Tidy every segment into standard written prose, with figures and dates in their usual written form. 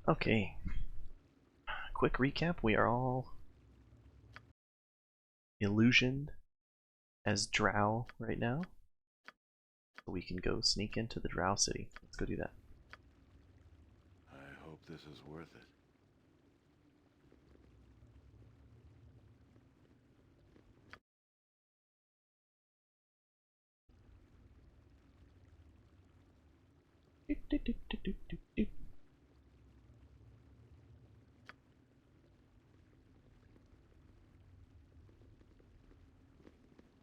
Okay, quick recap. We are all illusioned as Drow right now. So we can go sneak into the Drow city. Let's go do that. I hope this is worth it.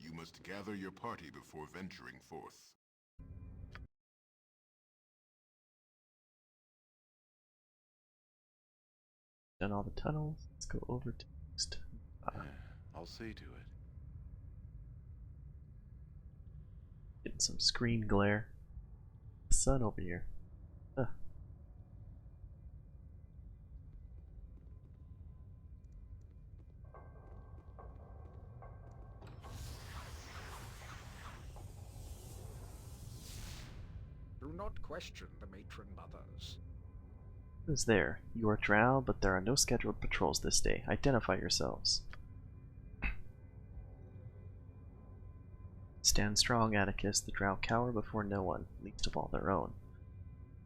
You must gather your party before venturing forth. Done all the tunnels. Let's go over to Ust Natha. Yeah, I'll see to it. Getting some screen glare. The sun over here. Huh. Do not question the matron mothers. Who's there? You are Drow, but there are no scheduled patrols this day. Identify yourselves. Stand strong, Atticus. The Drow cower before no one, least of all their own.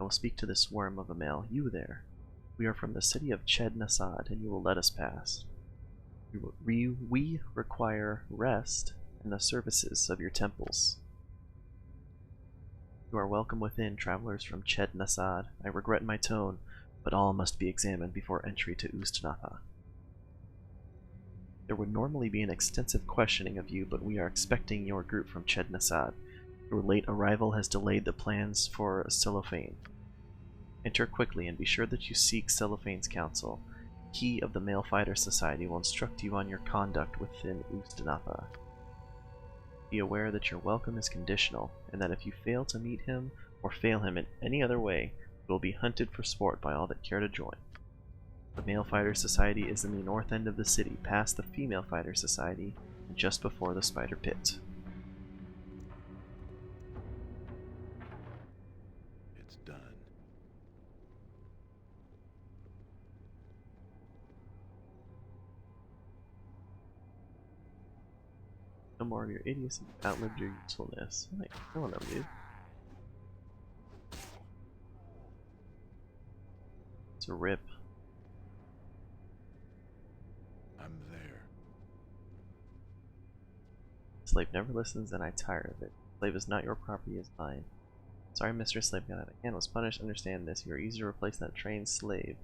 I will speak to this worm of a male. You there. We are from the city of Nasad, and you will let us pass. We require rest and the services of your temples. You are welcome within, travelers from Nasad. I regret my tone, but all must be examined before entry to Ust Natha. There would normally be an extensive questioning of you, but we are expecting your group from Nasad. Your late arrival has delayed the plans for Cellophane. Enter quickly and be sure that you seek Cellophane's counsel. He of the Male Fighter Society will instruct you on your conduct within Ust Natha. Be aware that your welcome is conditional, and that if you fail to meet him or fail him in any other way, you will be hunted for sport by all that care to join. The Male Fighter Society is in the north end of the city, past the Female Fighter Society, and just before the Spider Pit. It's done. No more of your idiocy. Outlived your usefulness. Like, killing him, dude. It's a rip. I'm there. Slave never listens, and I tire of it. Slave is not your property, is mine. Sorry, Mistress Slave got out of hand, was punished. Understand this. You are easy to replace that trained slave.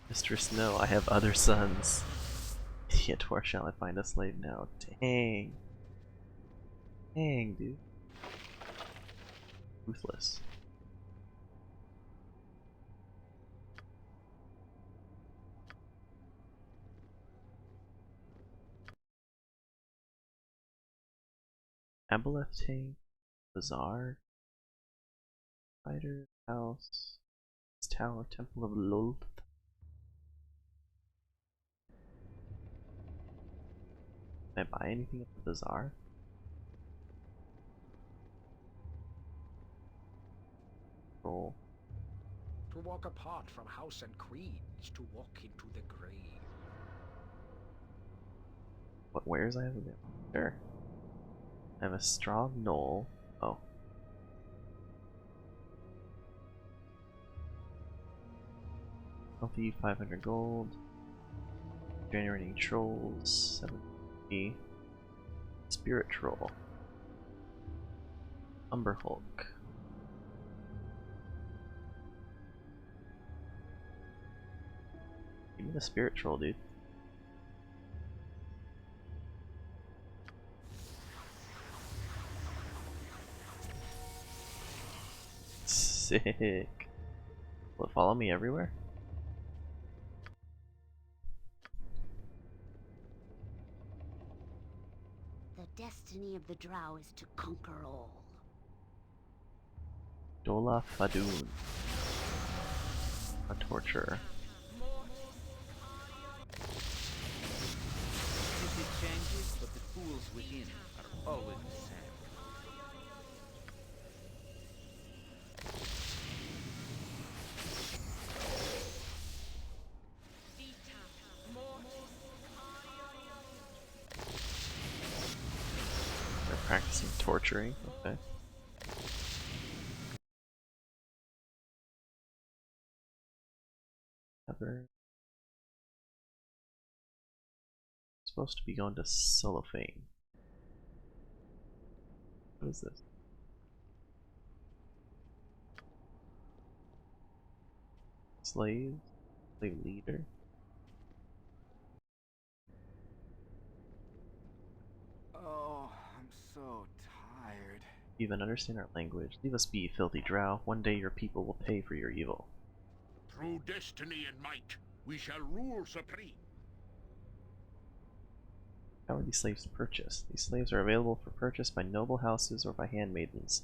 Mistress, no, I have other sons. Yet where shall I find a slave now? Dang. Dang, dude. Ruthless. Aboleth tank. Bazaar. Fighter. House. Tower. Temple of Lulth. Can I buy anything at the bazaar? Roll. To walk apart from house and queen is to walk into the grave. What wares I have available? Sure. I have a strong knoll. Oh. Healthy 500 gold. Generating trolls 70. Spirit troll. Umber Hulk. Give me the spirit troll, dude. Sick. Will it follow me everywhere? The destiny of the Drow is to conquer all. Dola Fadoon. A torturer. It changes, but the fools within are always the same. Practicing torturing, okay. Never. Supposed to be going to cellophane. What is this? Slave? Slave leader? Oh, I'm so tired. You even understand our language. Leave us be, filthy drow. One day your people will pay for your evil. Through destiny and might, we shall rule supreme. How are these slaves purchased? These slaves are available for purchase by noble houses or by handmaidens.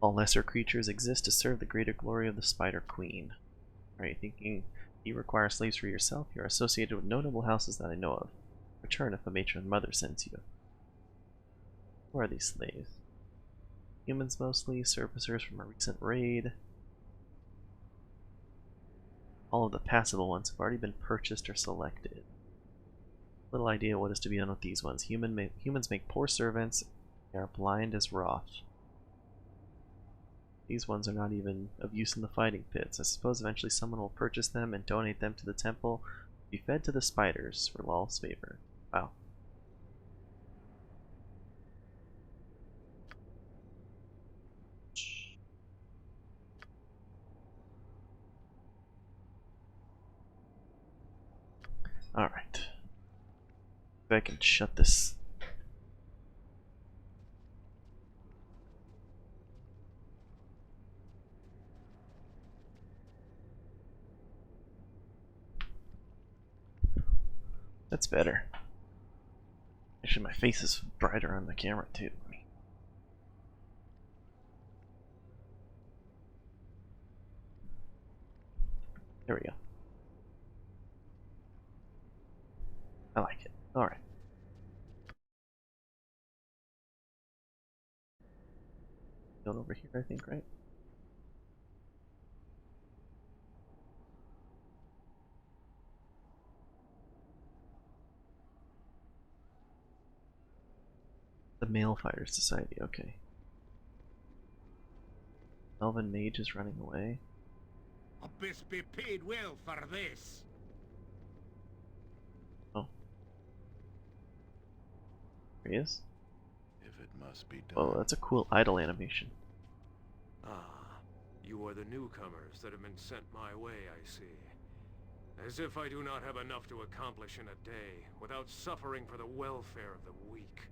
All lesser creatures exist to serve the greater glory of the Spider Queen. Are you thinking you require slaves for yourself? You are associated with no noble houses that I know of. Return if a matron mother sends you. Who are these slaves? Humans mostly, servicers from a recent raid. All of the passable ones have already been purchased or selected. Little idea what is to be done with these ones. Humans make poor servants. They are blind as wrath. These ones are not even of use in the fighting pits. I suppose eventually someone will purchase them and donate them to the temple to be fed to the spiders for Law's favor. Wow. Alright. If I can shut this. That's better. Actually, my face is brighter on the camera too. There we go. I like it. Alright. Going over here, I think, right? The Male Fighters Society, okay. Elven Mage is running away. Abyss be paid well for this. Oh. There he is. If it must be done. Oh, that's a cool idle animation. Ah, you are the newcomers that have been sent my way, I see. As if I do not have enough to accomplish in a day, without suffering for the welfare of the weak.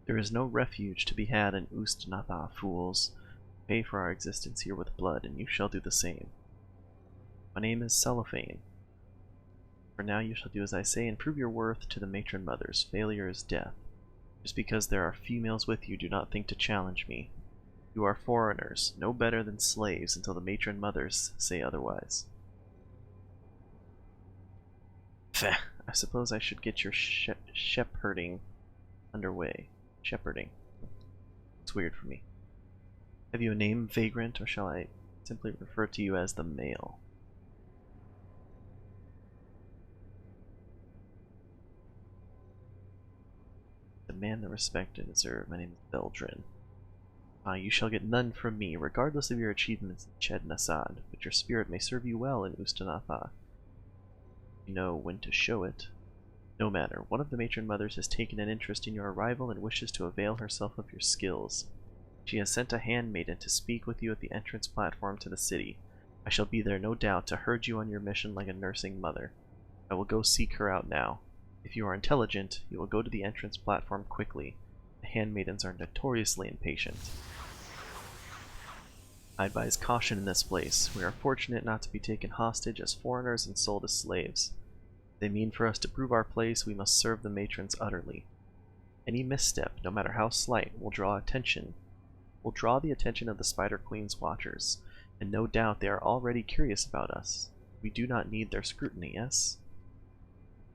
There is no refuge to be had in Ust Natha, fools. Pay for our existence here with blood, and you shall do the same. My name is Cellophane. For now you shall do as I say, and prove your worth to the matron mothers. Failure is death. Just because there are females with you, do not think to challenge me. You are foreigners, no better than slaves until the matron mothers say otherwise. Feh, I suppose I should get your shepherding underway. Shepherding. It's weird for me. Have you a name, Vagrant, or shall I simply refer to you as the Male? Demand the respect I deserve. My name is Beldrin. You shall get none from me, regardless of your achievements in Ched-Nasad, but your spirit may serve you well in Ust Natha. You know when to show it. No matter, one of the matron mothers has taken an interest in your arrival and wishes to avail herself of your skills. She has sent a handmaiden to speak with you at the entrance platform to the city. I shall be there, no doubt, to herd you on your mission like a nursing mother. I will go seek her out now. If you are intelligent, you will go to the entrance platform quickly. The handmaidens are notoriously impatient. I advise caution in this place. We are fortunate not to be taken hostage as foreigners and sold as slaves. If they mean for us to prove our place, we must serve the matrons utterly. Any misstep, no matter how slight, will draw the attention of the Spider Queen's watchers, and no doubt they are already curious about us. We do not need their scrutiny, yes?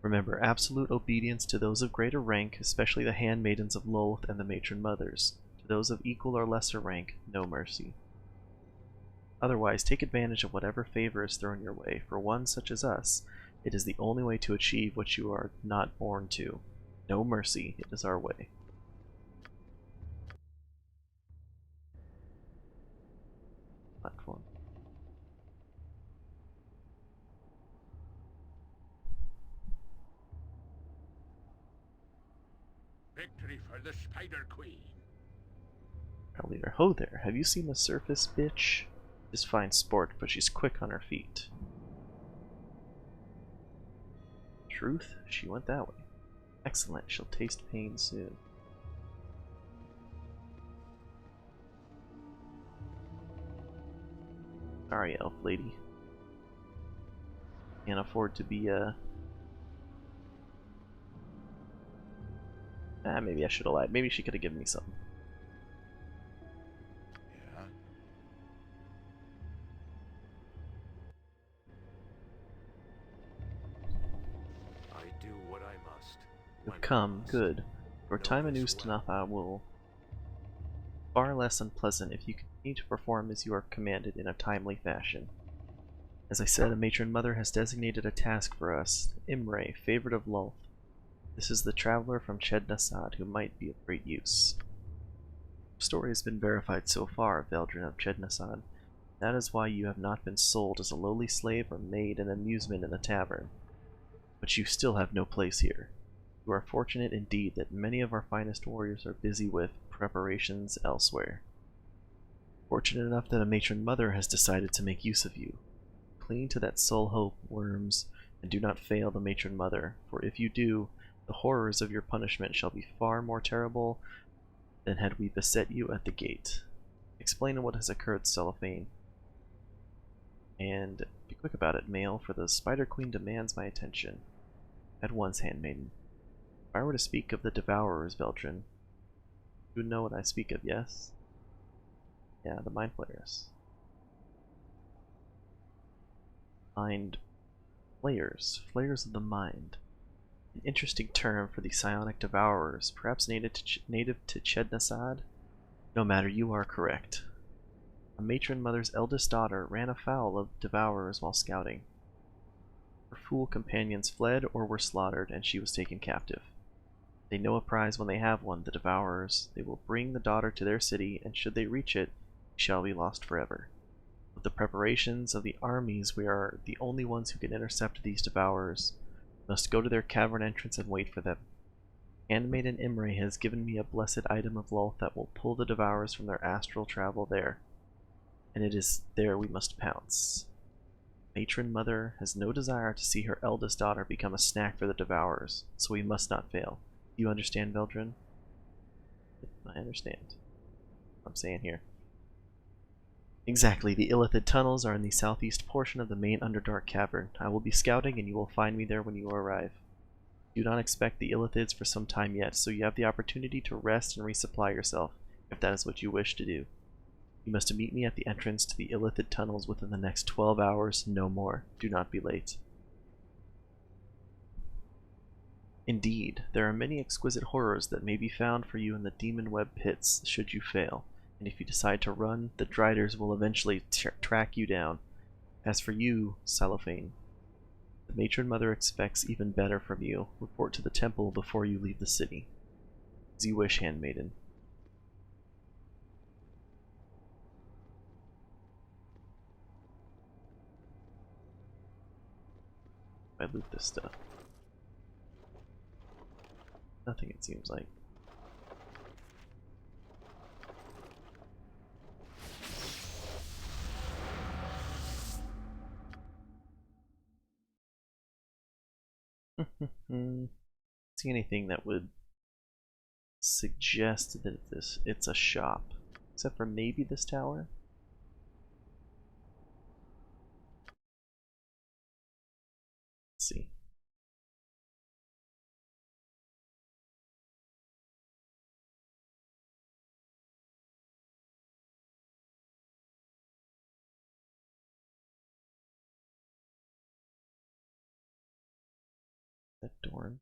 Remember, absolute obedience to those of greater rank, especially the handmaidens of Lolth and the matron mothers. To those of equal or lesser rank, no mercy. Otherwise, take advantage of whatever favor is thrown your way. For one such as us, it is the only way to achieve what you are not born to. No mercy, it is our way. Platform. Victory for the Spider Queen. Our leader, ho there, have you seen the surface, bitch? Just fine sport, but she's quick on her feet. Truth? She went that way. Excellent, she'll taste pain soon. Sorry, elf lady. Can't afford to be maybe I should have lied. Maybe she could have given me something. Yeah? I do what I must. You've when come, I must. good. Your Know time in this Ust well. Natha will far less unpleasant if you continue to perform as you are commanded in a timely fashion. As I said, a matron mother has designated a task for us, Imre, favorite of Lulth. This is the traveler from Chednasad who might be of great use. The story has been verified so far, Veldrin of Chednasad. That is why you have not been sold as a lowly slave or made an amusement in the tavern. But you still have no place here. You are fortunate indeed that many of our finest warriors are busy with preparations elsewhere. Fortunate enough that a matron mother has decided to make use of you. Cling to that sole hope, worms, and do not fail the matron mother, for if you do, the horrors of your punishment shall be far more terrible than had we beset you at the gate. Explain what has occurred, Cellophane. And be quick about it, male, for the Spider Queen demands my attention. At once, handmaiden. If I were to speak of the Devourers, Veldrin, you know what I speak of, yes? Yeah, the Mind Flayers. Mind Flayers. Flayers of the Mind. An interesting term for the psionic Devourers, perhaps native to Chednasad? No matter, you are correct. A matron mother's eldest daughter ran afoul of Devourers while scouting. Her fool companions fled or were slaughtered, and she was taken captive. They know a prize when they have one, the Devourers. They will bring the daughter to their city, and should they reach it, she shall be lost forever. With the preparations of the armies, we are the only ones who can intercept these Devourers. We must go to their cavern entrance and wait for them. Handmaiden Imre has given me a blessed item of Lulth that will pull the Devourers from their astral travel there. And it is there we must pounce. Matron Mother has no desire to see her eldest daughter become a snack for the Devourers, so we must not fail. Do you understand, Veldrin? I understand. I'm saying here. Exactly, the Illithid tunnels are in the southeast portion of the main Underdark cavern. I will be scouting, and you will find me there when you arrive. Do not expect the Illithids for some time yet, so you have the opportunity to rest and resupply yourself, if that is what you wish to do. You must meet me at the entrance to the Illithid tunnels within the next 12 hours, no more. Do not be late. Indeed, there are many exquisite horrors that may be found for you in the demon web pits, should you fail. And if you decide to run, the Driders will eventually track you down. As for you, Cellophane, the matron mother expects even better from you. Report to the temple before you leave the city. As you wish, handmaiden. I loot this stuff. Nothing, it seems like. See anything that would suggest that it's a shop, except for maybe this tower. Let's see. That Dorn.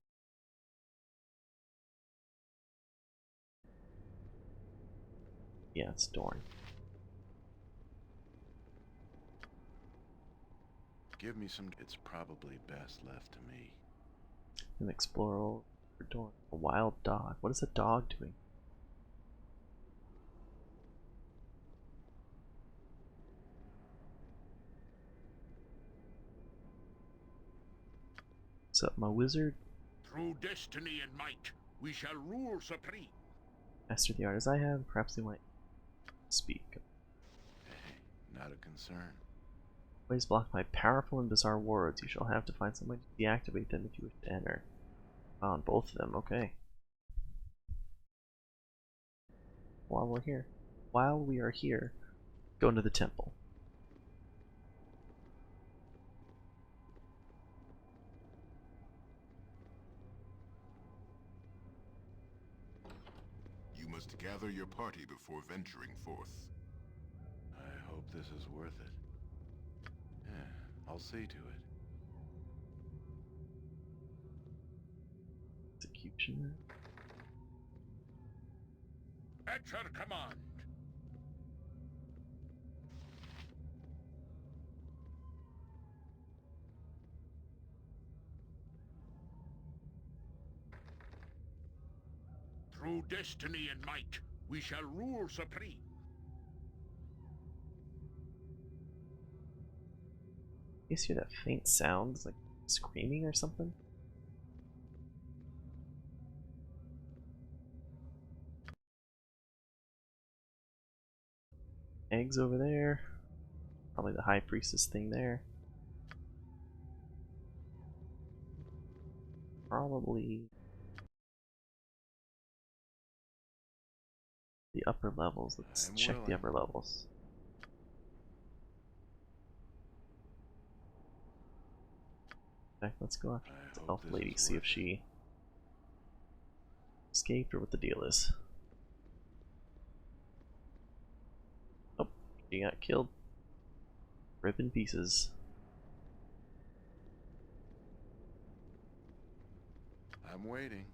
Yeah, it's Dorn. Give me some. It's probably best left to me. An explorer. Door. A wild dog. What is a dog doing? What's up, my wizard? Through destiny and might, we shall rule supreme. Master the art as I have, perhaps they might speak. Hey, not a concern. Ways blocked by powerful and bizarre wards. You shall have to find some way to deactivate them if you wish to enter. On both of them, okay. While we are here, go into the temple. You must gather your party before venturing forth. I hope this is worth it. Yeah, I'll see to it. Executioner. At your command. Through destiny and might, we shall rule supreme. You guys hear that faint sound? It's like screaming or something? Eggs over there. Probably the high priestess thing there. Probably the upper levels. Let's check the upper levels. Okay, let's go after the elf lady, see if she escaped or what the deal is. Oh, she got killed. Rip in pieces. I'm waiting.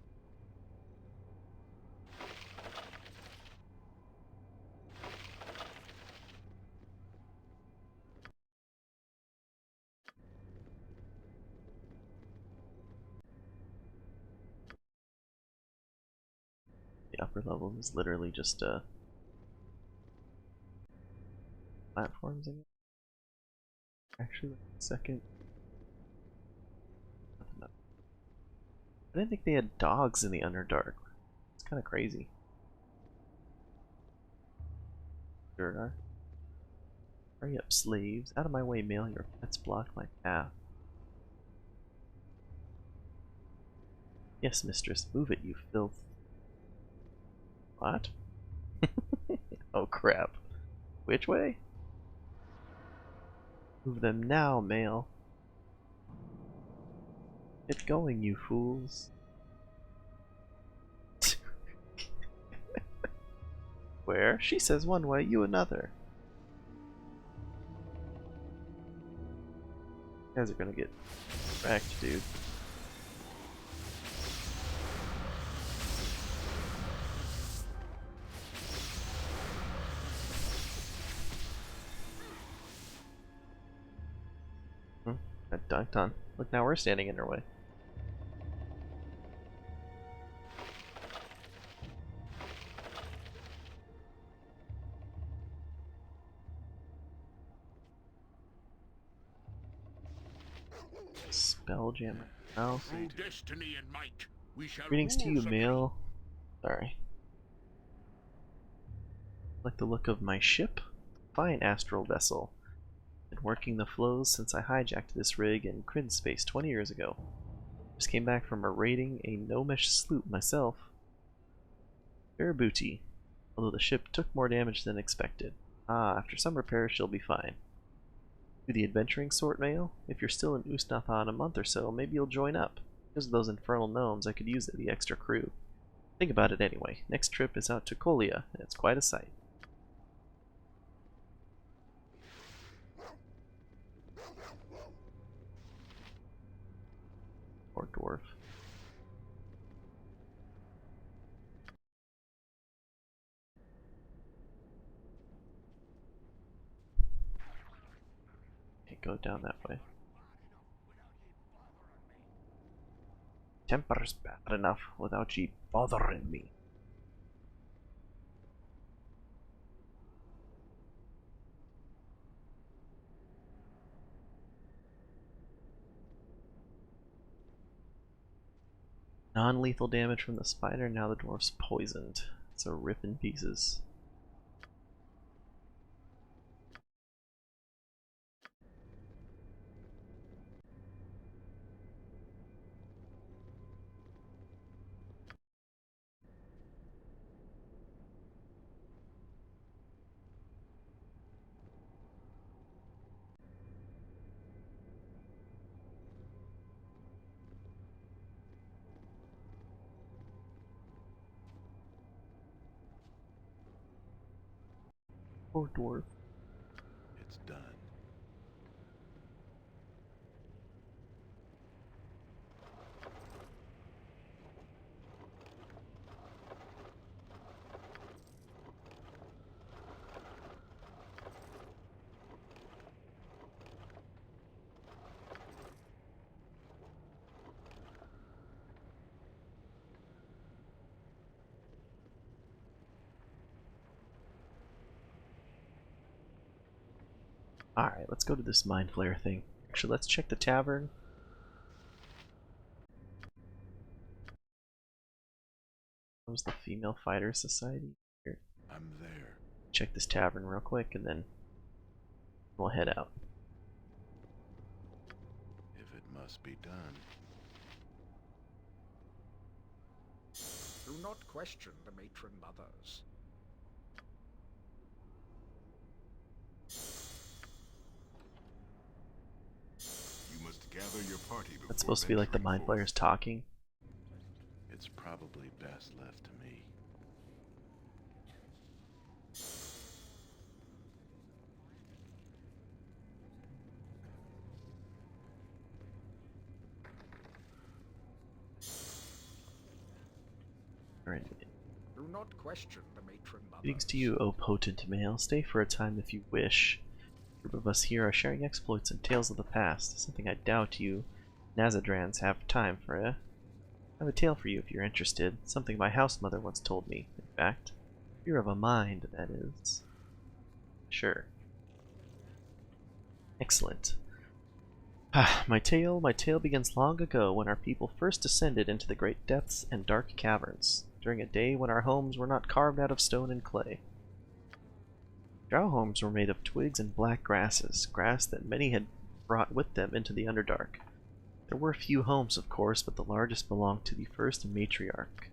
The upper level is literally just platforms, I guess. Actually, wait a second. Nothing up. I didn't think they had dogs in the Underdark. It's kind of crazy. Sure. Hurry up, slaves. Out of my way, male. Your pets block my path. Yes, mistress. Move it, you filth. What? Oh, crap. Which way? Move them now, male. Get going, you fools. Where? She says one way, you another. You guys are gonna get wrecked, dude. Got dunked on. Look, now we're standing in her way. Spelljammer. Oh. Through destiny and might, we shall Greetings to rule you, supreme. male. Sorry. Like the look of my ship? Fine astral vessel. Been working the flows since I hijacked this rig in Kryn space 20 years ago. Just came back from raiding a no-mesh sloop myself. Fair booty, although the ship took more damage than expected. Ah, after some repairs she'll be fine. Do the adventuring sort, male? If you're still in Ust Natha in a month or so, maybe you'll join up. Because of those infernal gnomes, I could use the extra crew. Think about it anyway. Next trip is out to Kolia, and it's quite a sight. Poor dwarf. Okay, go down that way. Temper's bad enough without ye bothering me. Non-lethal damage from the spider, now the dwarf's poisoned. So rip in pieces. Poor dwarf. It's done. Alright, let's go to this mind flare thing. Actually, let's check the tavern. What was the Female Fighter Society? Here, I'm there. check this tavern real quick and then we'll head out. If it must be done. Do not question the matron mothers. You must gather your party before That's supposed to be like the venturing mind forth. flayers talking. It's probably best left to me. Alright. Do not question the matron mothers. Greetings to you, O potent male. Stay for a time if you wish. A group of us here are sharing exploits and tales of the past, something I doubt you Nazadrans have time for, eh? I have a tale for you if you're interested, something my house mother once told me, in fact. You're of a mind, that is. Sure. Excellent. My tale begins long ago when our people first descended into the great depths and dark caverns, during a day when our homes were not carved out of stone and clay. Drow homes were made of twigs and black grasses, grass that many had brought with them into the Underdark. There were few homes, of course, but the largest belonged to the first matriarch.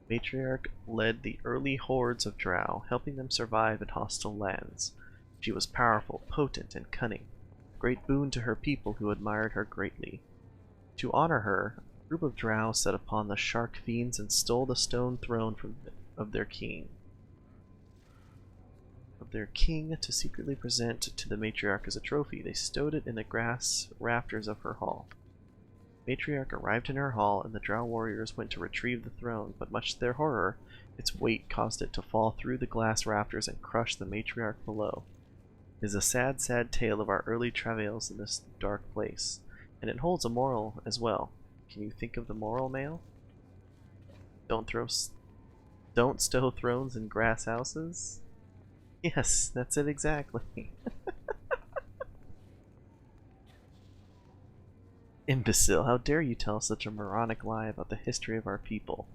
The matriarch led the early hordes of Drow, helping them survive in hostile lands. She was powerful, potent, and cunning, a great boon to her people who admired her greatly. To honor her, a group of Drow set upon the shark fiends and stole the stone throne of their king. To secretly present to the matriarch as a trophy. They stowed it in the grass rafters of her hall. The matriarch arrived in her hall, and the Drow warriors went to retrieve the throne, but much to their horror, its weight caused it to fall through the glass rafters and crush the matriarch below. It is a sad, sad tale of our early travails in this dark place, and it holds a moral as well. Can you think of the moral, male? Don't stow thrones in grass houses? Yes, that's it exactly. Imbecile, how dare you tell such a moronic lie about the history of our people?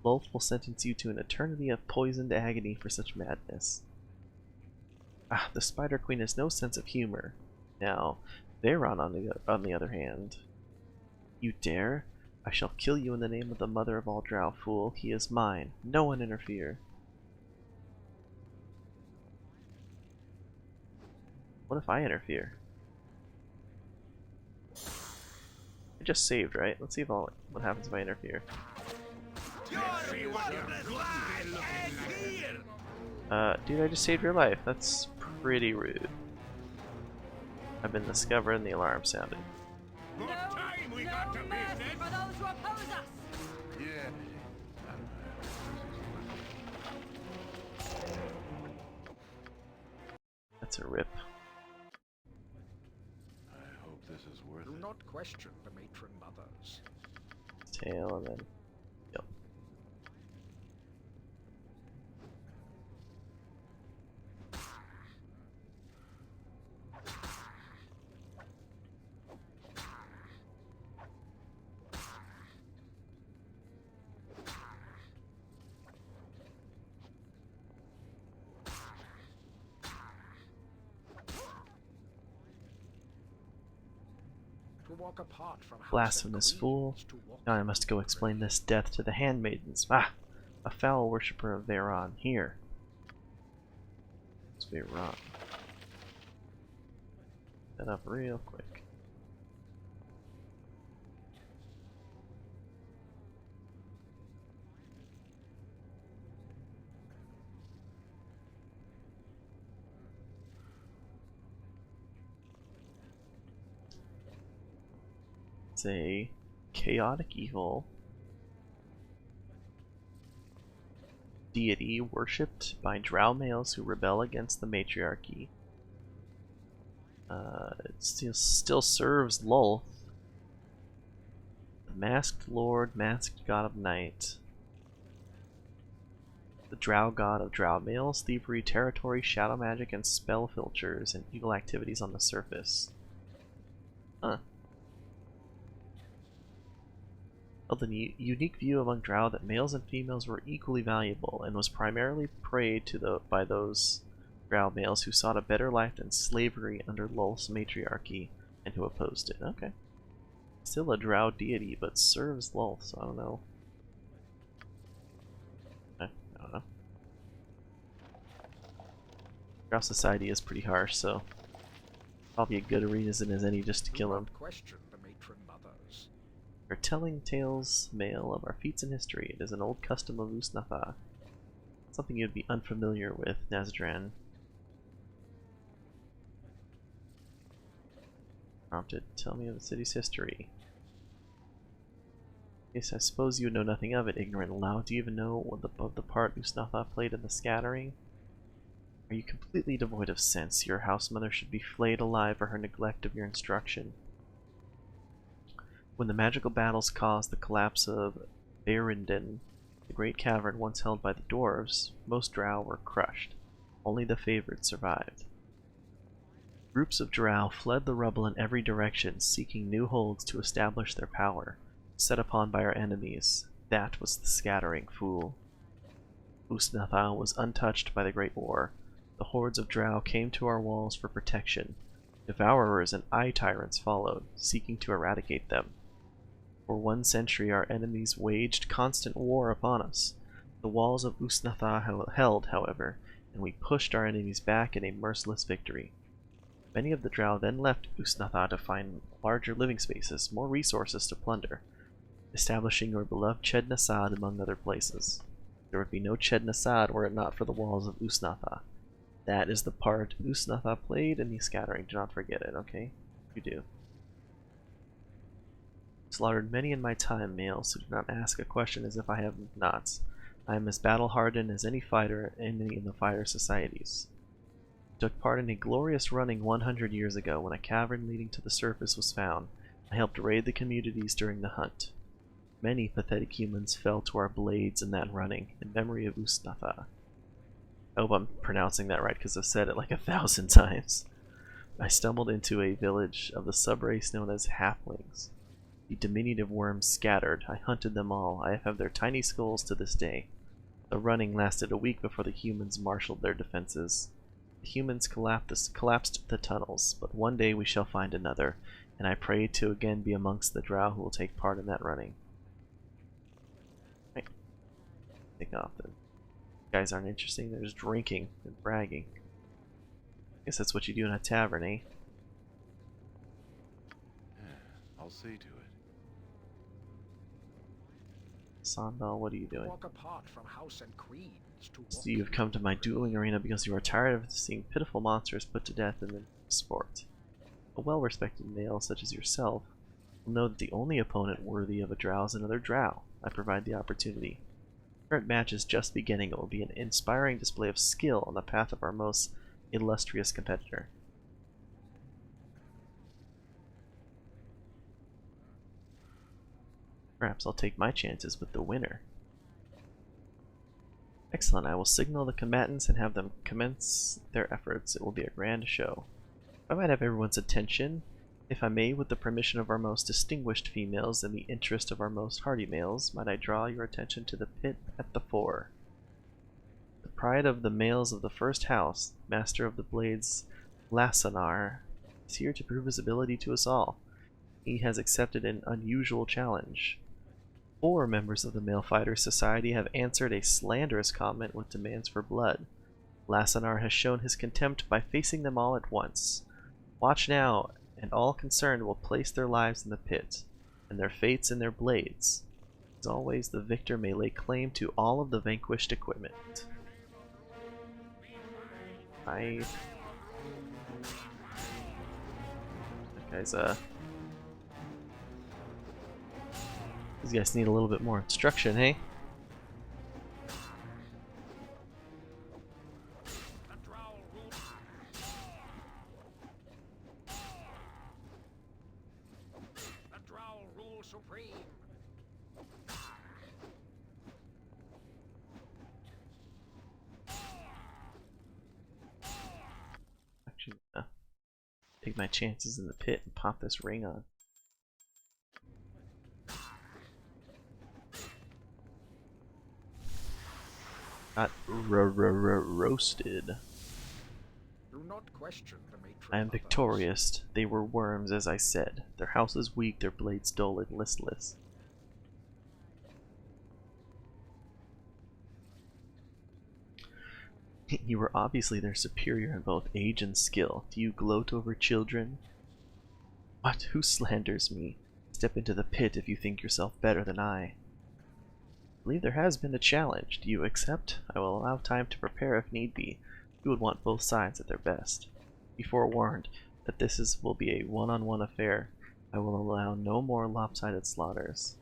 Lolth will sentence you to an eternity of poisoned agony for such madness. Ah, the Spider Queen has no sense of humor. Now, Veyron, on the other hand. You dare? I shall kill you in the name of the mother of all Drow, fool. He is mine. No one interfere. What if I interfere? I just saved, right? Let's see what happens if I interfere. Dude, I just saved your life. That's pretty rude. I've been discovered and the alarm sounded. No mercy for those who oppose us! Yeah. That's a rip. I hope this is worth Do it. not question the matron mothers. tail, and then yep. To walk apart from house Blasphemous and fool. queens, to walk Now I in must go the explain rain. this death to the handmaidens. Ah! A foul worshipper of Veyron. Here. It's Veyron. That up real quick. It's a chaotic evil deity worshipped by drow males who rebel against the matriarchy. It still serves Lolth, the masked lord, masked god of night, the drow god of drow males, thievery, territory, shadow magic, and spell filters, and evil activities on the surface. Huh. Held a unique view among drow that males and females were equally valuable, and was primarily preyed to by those drow males who sought a better life than slavery under Lolth's matriarchy, and who opposed it. Okay. Still a drow deity, but serves Lolth, so I don't know. I don't know. Drow society is pretty harsh, so probably a good reason as any just to kill him. Question the matron mothers. We're telling tales, male, of our feats in history. It is an old custom of Ust Natha. Something you'd be unfamiliar with, Nazran. Prompted, tell me of the city's history. Yes, I suppose you know nothing of it, ignorant lout. Do you even know what the part Ust Natha played in the scattering? Are you completely devoid of sense? Your house mother should be flayed alive for her neglect of your instruction. When the magical battles caused the collapse of Beirinden, the great cavern once held by the dwarves, most drow were crushed. Only the favored survived. Groups of drow fled the rubble in every direction, seeking new holds to establish their power. Set upon by our enemies, that was the scattering fool. Ust Natha was untouched by the Great War. The hordes of drow came to our walls for protection. Devourers and eye tyrants followed, seeking to eradicate them. For 1 century our enemies waged constant war upon us. The walls of Ust Natha held, however, and we pushed our enemies back in a merciless victory. Many of the drow then left Ust Natha to find larger living spaces, more resources to plunder, establishing your beloved Ched Nasad among other places. There would be no Ched Nasad were it not for the walls of Ust Natha. That is the part Ust Natha played in the scattering. Do not forget it, okay? You do. Slaughtered many in my time, male, so do not ask a question as if I have not. I am as battle-hardened as any fighter in the fighter societies. Took part in a glorious running 100 years ago when a cavern leading to the surface was found. I helped raid the communities during the hunt. Many pathetic humans fell to our blades in that running, in memory of Ust Natha. I hope I'm pronouncing that right because I've said it like 1,000 times. I stumbled into a village of the subrace known as Halflings. The diminutive worms scattered. I hunted them all. I have their tiny skulls to this day. The running lasted a week before the humans marshaled their defenses. The humans collapsed the tunnels, but one day we shall find another, and I pray to again be amongst the drow who will take part in that running. Right. Take off then. Guys aren't interesting, they're just drinking and bragging. Guess that's what you do in a tavern, eh? Yeah, I'll see to it. Sandal, what are you doing? Walk apart from house and creeds to So walk you have in come to the my rain. dueling arena because you are tired of seeing pitiful monsters put to death in the sport. A well-respected male such as yourself will know that the only opponent worthy of a drow is another drow. I provide the opportunity. The current match is just beginning. It will be an inspiring display of skill on the path of our most illustrious competitor. Perhaps I'll take my chances with the winner. Excellent, I will signal the combatants and have them commence their efforts. It will be a grand show. I might have everyone's attention. If I may, with the permission of our most distinguished females and the interest of our most hardy males, might I draw your attention to the pit at the fore. The pride of the males of the first house, master of the blades Lasanar, is here to prove his ability to us all. He has accepted an unusual challenge. 4 members of the Male Fighter Society have answered a slanderous comment with demands for blood. Lasanar has shown his contempt by facing them all at once. Watch now, and all concerned will place their lives in the pit, and their fates in their blades. As always, the victor may lay claim to all of the vanquished equipment. That guy's, these guys need a little bit more instruction, hey? The Drow rule supreme. Actually, take my chances in the pit and pop this ring on. Got roasted. Do not question the matron. I am of victorious. They were worms, as I said. Their house is weak, their blades dull and listless. You were obviously their superior in both age and skill. Do you gloat over children? What? Who slanders me? Step into the pit if you think yourself better than I. I believe there has been a challenge. Do you accept? I will allow time to prepare if need be. You would want both sides at their best. Be forewarned that this will be a one-on-one affair. I will allow no more lopsided slaughters.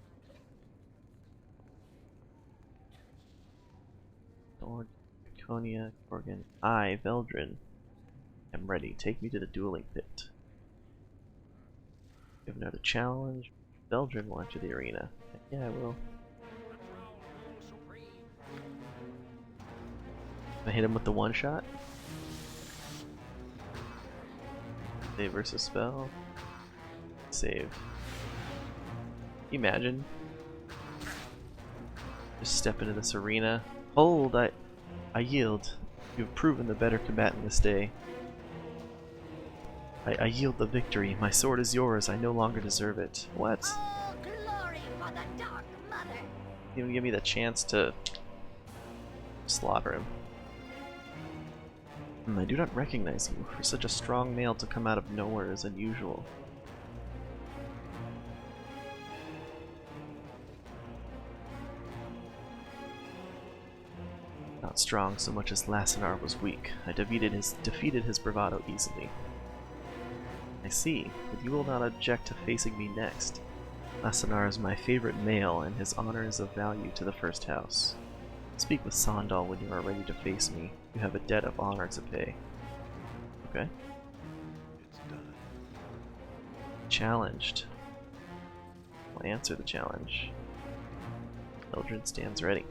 Draconia, Gorgon. I, Veldrin, am ready. Take me to the dueling pit. We have another challenge. Veldrin will enter the arena. Yeah, I will. I hit him with the one shot. Save versus spell. Save. Can you imagine? Just step into this arena. Hold, I yield. You've proven the better combatant this day. I yield the victory. My sword is yours. I no longer deserve it. What? All glory for the Dark Mother. You even give me the chance to slaughter him. I do not recognize you. For such a strong male to come out of nowhere is unusual. Not strong so much as Lasanar was weak. I defeated his bravado easily. I see, but you will not object to facing me next. Lasanar is my favorite male, and his honor is of value to the first house. Speak with Sandal when you are ready to face me. You have a debt of honor to pay. Okay. It's done. Challenged. I'll answer the challenge. Eldrin stands ready.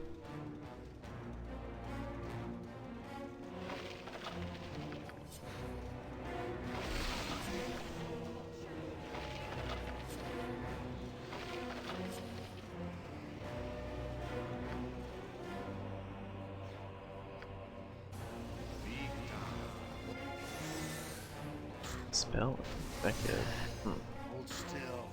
Spell effective. Hold still.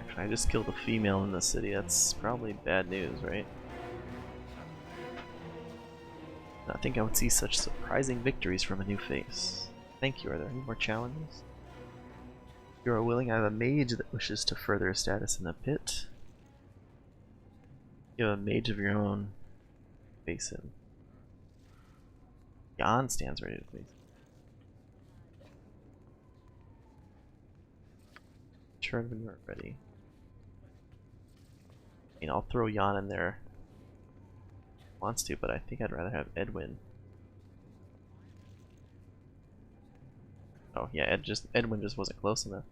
Actually, I just killed a female in the city. That's probably bad news, right? I think I would see such surprising victories from a new face. Thank you. Are there any more challenges? If you are willing, I have a mage that wishes to further his status in the pit. You have a mage of your own. Face him. Jan stands ready to face him. Turn when you're ready. I mean, I'll throw Jan in there. Wants to, but I think I'd rather have Edwin. Oh yeah, Edwin just wasn't close enough.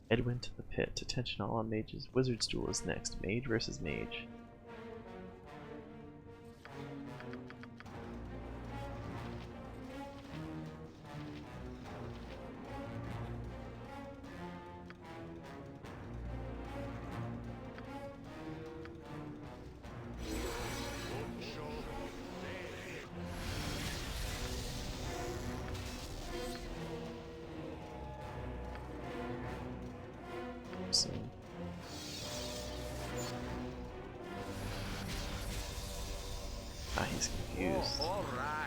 Edwin to the pit. Attention all on mages. Wizard's duel is next. Mage versus mage. So. Ah, he's confused. Oh, all right.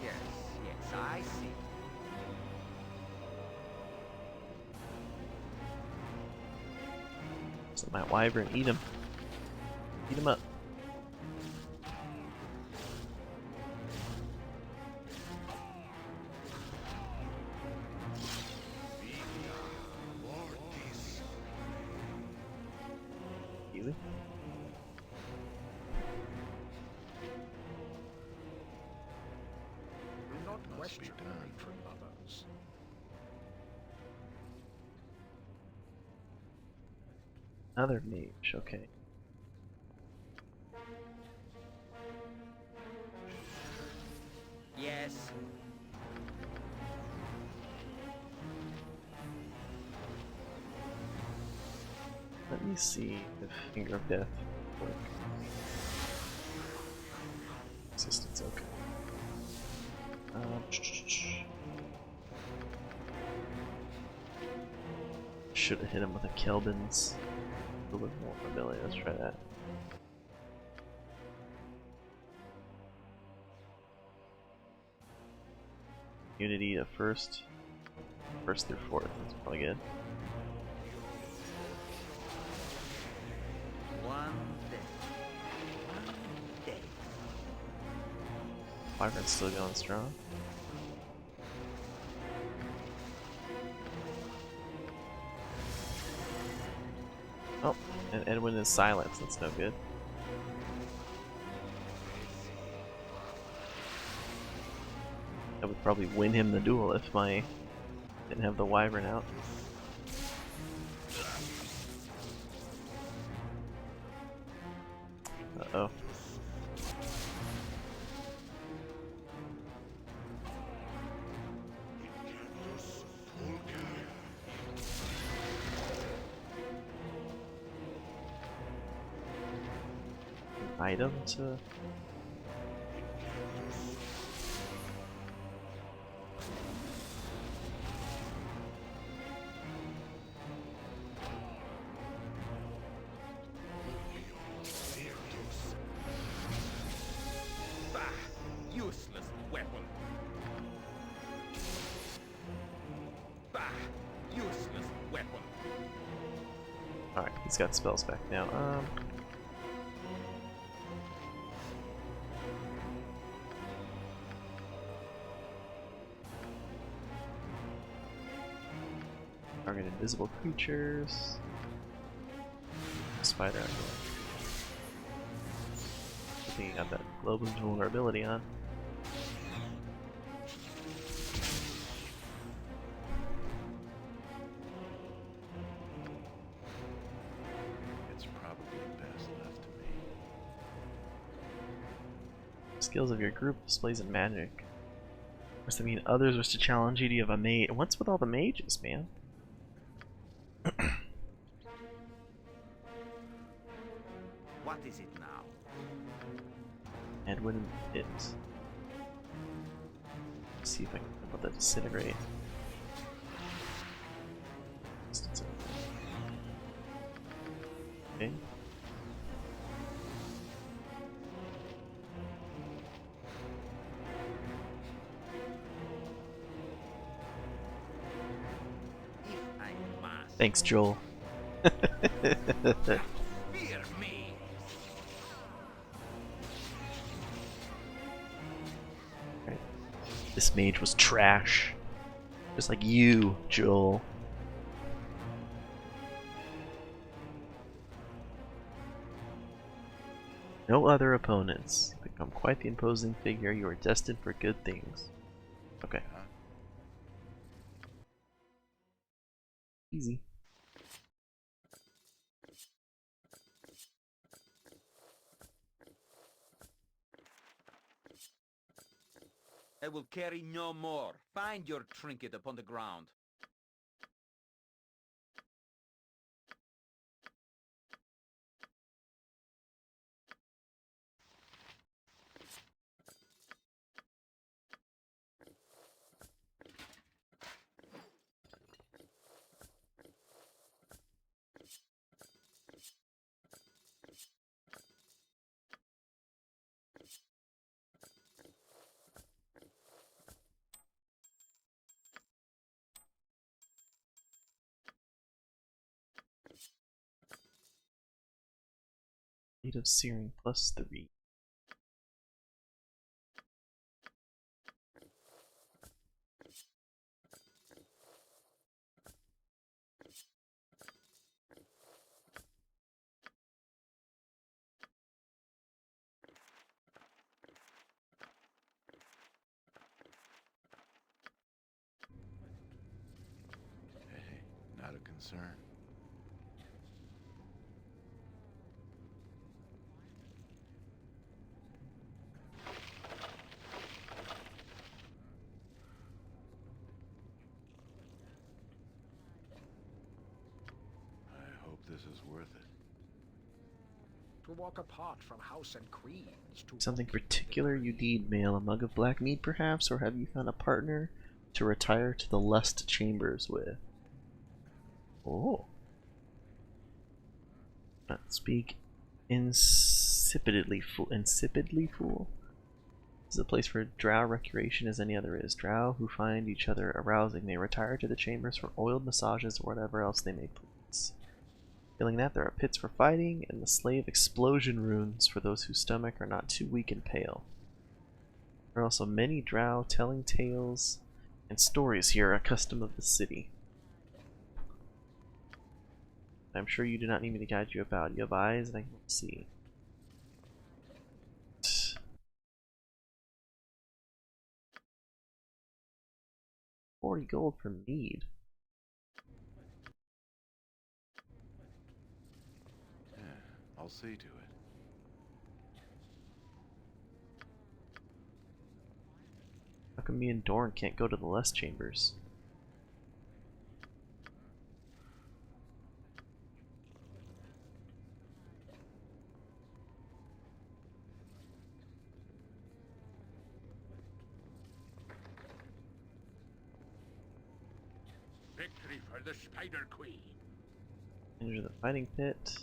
Yes, yes, I see. So my wyvern, eat him. Eat him up. You? Do not question matron mothers. Another mage, okay. Yes. Let me see if Finger of Death work. Resistance, okay. Should have hit him with a Kelvin's. A little more mobility. Let's try that. Unity to first through fourth. That's probably good. One day. One day. Wyvern's still going strong. Oh, and Edwin is silenced. That's no good. I would probably win him the duel if my didn't have the wyvern out. Uh-oh. Item to Bah! Useless weapon. Bah! Useless weapon. alright, he's got spells back now. Target invisible creatures. Spider out here. I think you got that global vulnerability on. It's probably best left to me. Skills of your group displays in magic. Does that mean others wish to challenge you? Do you have a mage? What's with all the mages, man? What is it now? Edwin it. See if I can put that disintegrate. Okay. If I must. Thanks, Joel. Fear me. This mage was trash. Just like you, Joel. No other opponents. Become quite the imposing figure. You are destined for good things. Okay. Easy. I will carry no more. Find your trinket upon the ground. Blade of Searing +3. Hey, not a concern. I hope this is worth it. To walk apart from house and creed is to Something walk into the particular you grave. need, male? A mug of black mead, perhaps? Or have you found a partner to retire to the lust chambers with? Oh. Speak insipidly, fool. Insipidly, fool? This is a place for drow recreation as any other is. Drow who find each other arousing may retire to the chambers for oiled massages or whatever else they may please. Feeling that, there are pits for fighting, and the slave explosion runes for those whose stomach are not too weak and pale. There are also many drow telling tales and stories here, a custom of the city. I'm sure you do not need me to guide you about. You have eyes and I can see. 40 gold for mead. Yeah, I'll see to it. How come me and Dorn can't go to the lust chambers? Victory for the Spider Queen. Enter the fighting pit.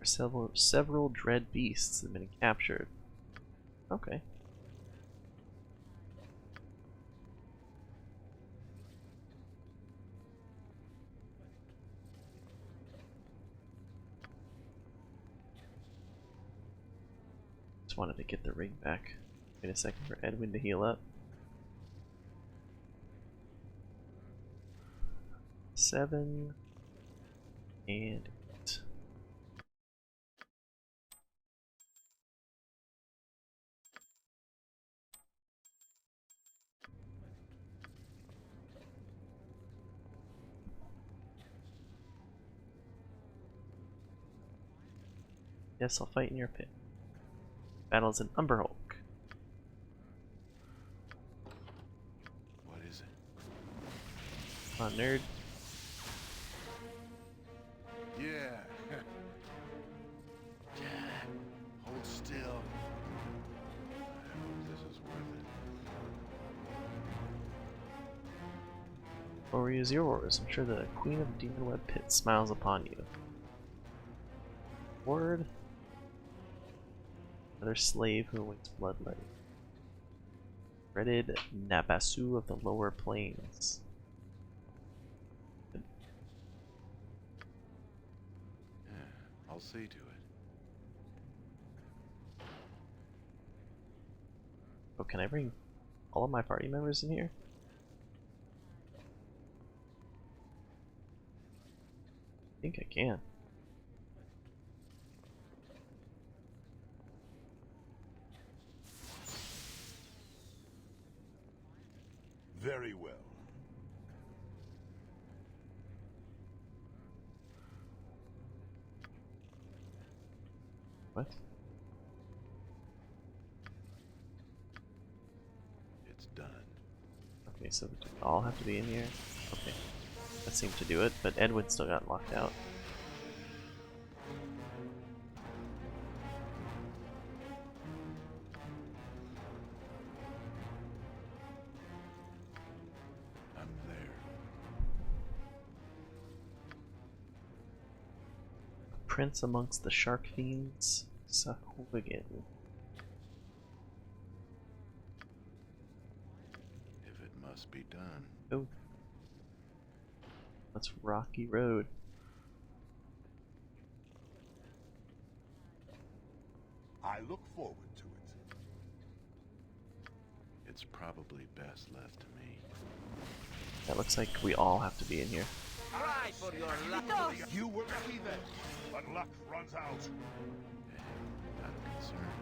Several dread beasts have been captured. Okay. Just wanted to get the ring back. Wait a second for Edwin to heal up. 7 and 8. Yes, I'll fight in your pit. Battles in Umberhulk. What is it? Come on, nerd. Yeah. Jack, hold still. I hope this is worth it. Glory is yours. I'm sure the Queen of Demonweb Pit smiles upon you. Word. Another slave who awaits bloodletting. Dreaded Nabasu of the lower plains. Yeah, I'll see to it. Oh, can I bring all of my party members in here? I think I can. Very well. What? It's done. Okay, so do we all have to be in here? Okay. That seemed to do it, but Edwin still got locked out. I'm there. Prince amongst the shark fiends, Sahwigan. If it must be done. Oh. That's Rocky Road. I look forward to it. It's probably best left to me. That looks like we all have to be in here. Try for your luck. You were lucky then, but luck runs out. Not concerned.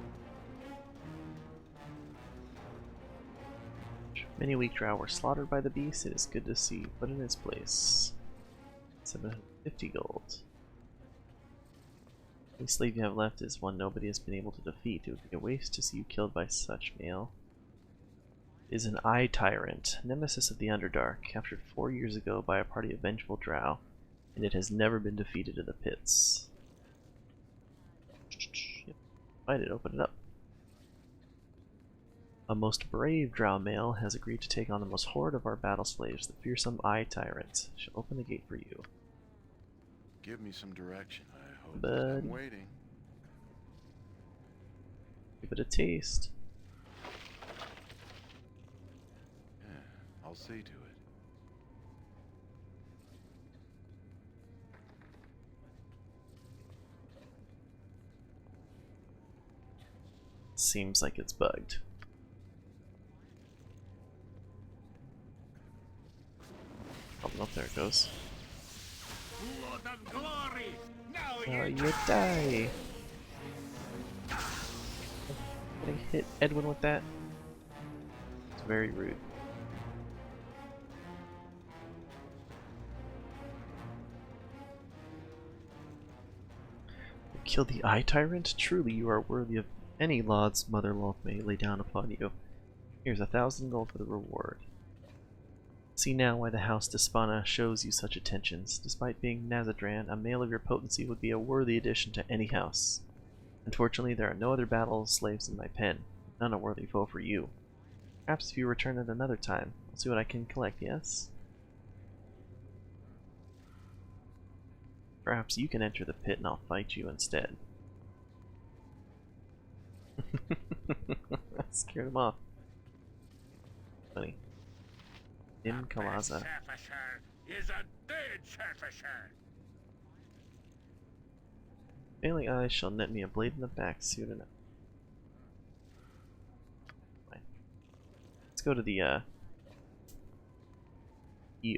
Many weak drow were slaughtered by the beast. It is good to see, but in its place. 750 gold. The only slave you have left is one nobody has been able to defeat. It would be a waste to see you killed by such male. It is an eye tyrant, nemesis of the Underdark, captured 4 years ago by a party of vengeful drow, and it has never been defeated in the pits. Yep. Find it, open it up. A most brave drow male has agreed to take on the most horrid of our battle slaves, the fearsome eye tyrant. Shall open the gate for you. Give me some direction. I hope Bud. I'm waiting. Give it a taste. Yeah, I'll see to it. Seems like it's bugged. Oh, no, there it goes. Blood and glory! Now Oh, you die! Did I hit Edwin with that? It's very rude. You killed the Eye Tyrant? Truly you are worthy of any laud's mother-love may lay down upon you. Here's 1,000 gold for the reward. See now why the House Despana shows you such attentions. Despite being Nazadran, a male of your potency would be a worthy addition to any house. Unfortunately, there are no other battle slaves in my pen. None a worthy foe for you. Perhaps if you return at another time, I'll see what I can collect, yes? Perhaps you can enter the pit and I'll fight you instead. I scared him off. Funny. Dim Kalaza. Is a dead surfacer. Failing eyes shall net me a blade in the back soon enough. Fine. Let's go to the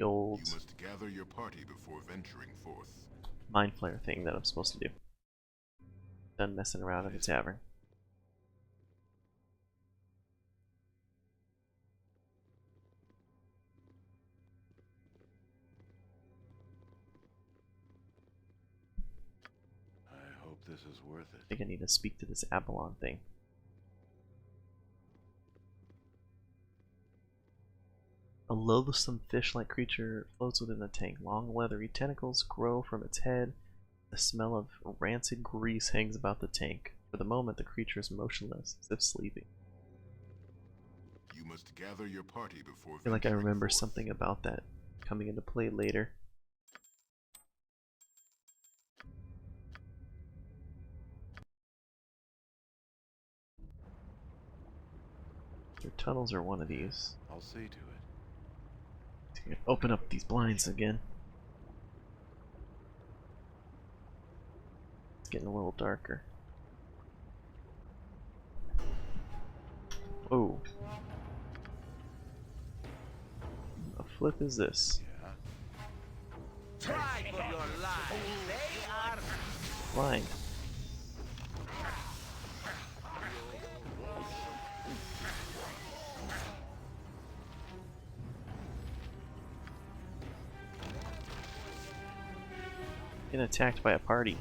old You must gather your party before venturing forth. mind flare thing that I'm supposed to do. Done messing around in the tavern. I hope this is worth I it. think I need to speak to this Abalon thing. A loathsome fish-like creature floats within the tank. Long leathery tentacles grow from its head. The smell of rancid grease hangs about the tank. For the moment, the creature is motionless, as if sleeping. You must gather your party before I feel like I venturing remember forth. something about that coming into play later. Their tunnels are one of these. I'll see to it. Open up these blinds again. It's getting a little darker. Oh. A flip is this? Yeah. Try for your life. They are Blind. Getting attacked by a party.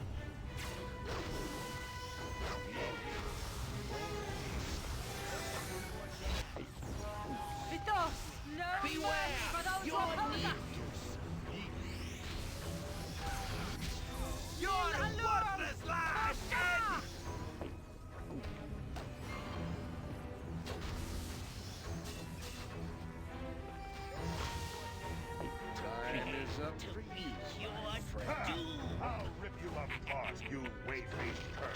Time is up for you, my friend. I'll rip you apart, you wayfaced cur.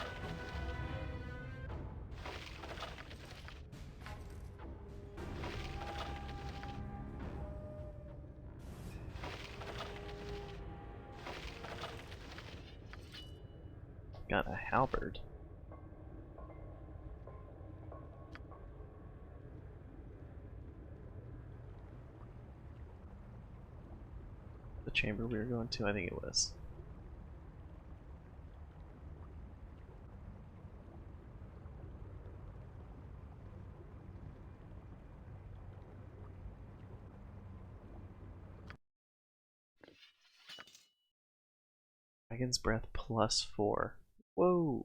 Got a halberd. The chamber we were going to, I think it was. Dragon's Breath +4. Whoa!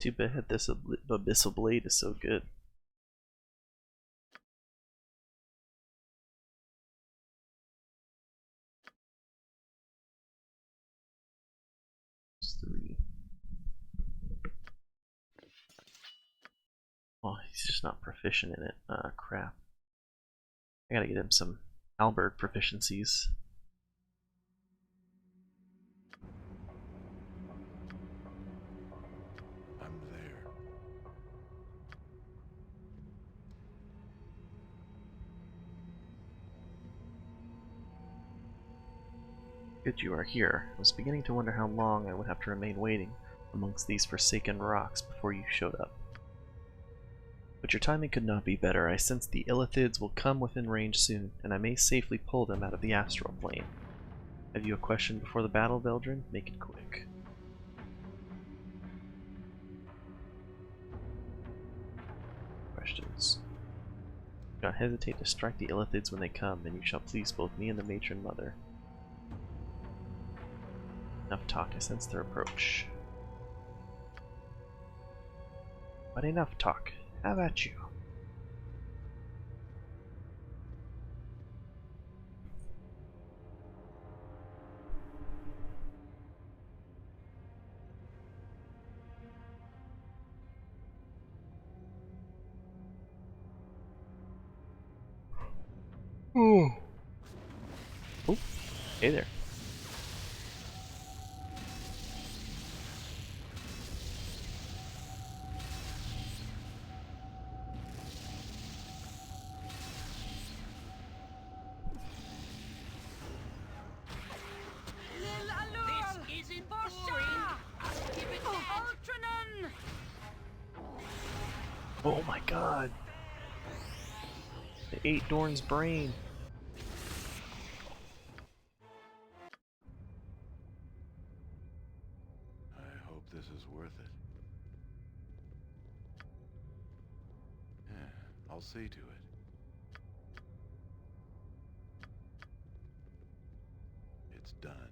Too bad this Abyssal Blade is so good. It's 3. Oh, he's just not proficient in it. Ah, crap. I gotta get him some halberd proficiencies. I'm there. Good you are here. I was beginning to wonder how long I would have to remain waiting amongst these forsaken rocks before you showed up. But your timing could not be better. I sense the Illithids will come within range soon, and I may safely pull them out of the astral plane. Have you a question before the battle, Veldrin? Make it quick. Questions. Do not hesitate to strike the Illithids when they come, and you shall please both me and the matron mother. Enough talk, I sense their approach. But enough talk. How about you? Oh, hey there. This isn't boring. Give it to Oh my god. The 8 Dorn's brain. I hope this is worth it. Yeah, I'll see to it. It's done.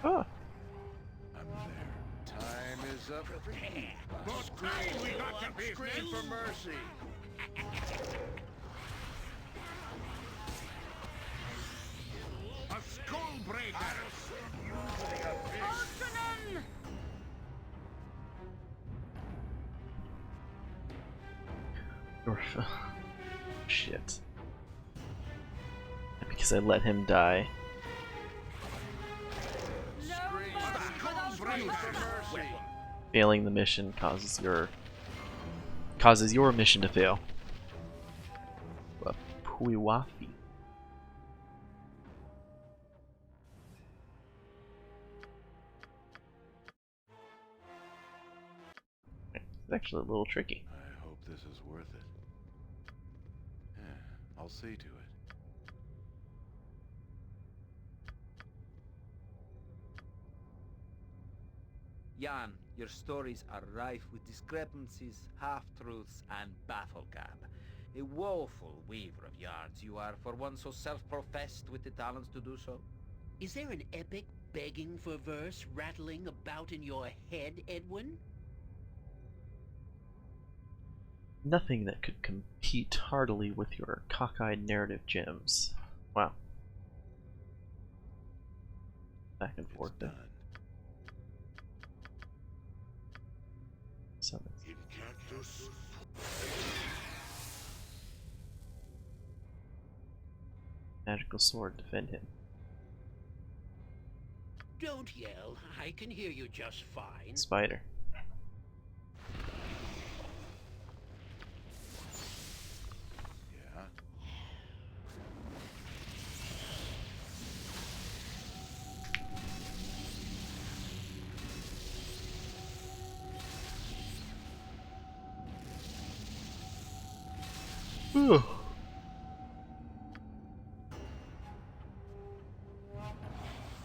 Ah. I'm there. Time is up. About time we got to business. Scream for mercy. A skull breaker. Ultraman! Shit. Because I let him die. Failing the mission causes your mission to fail. Puiwafi. It's actually a little tricky. I hope this is worth it. Yeah, I'll see to it. Jan, your stories are rife with discrepancies, half-truths, and bafflegab. A woeful weaver of yarns you are for one so self-professed with the talents to do so. Is there an epic begging for verse rattling about in your head, Edwin? Nothing that could compete heartily with your cockeyed narrative gems. Wow. Back and forth It's there. done. Summons. Magical sword, defend him. Don't yell. I can hear you just fine. Spider. Yeah.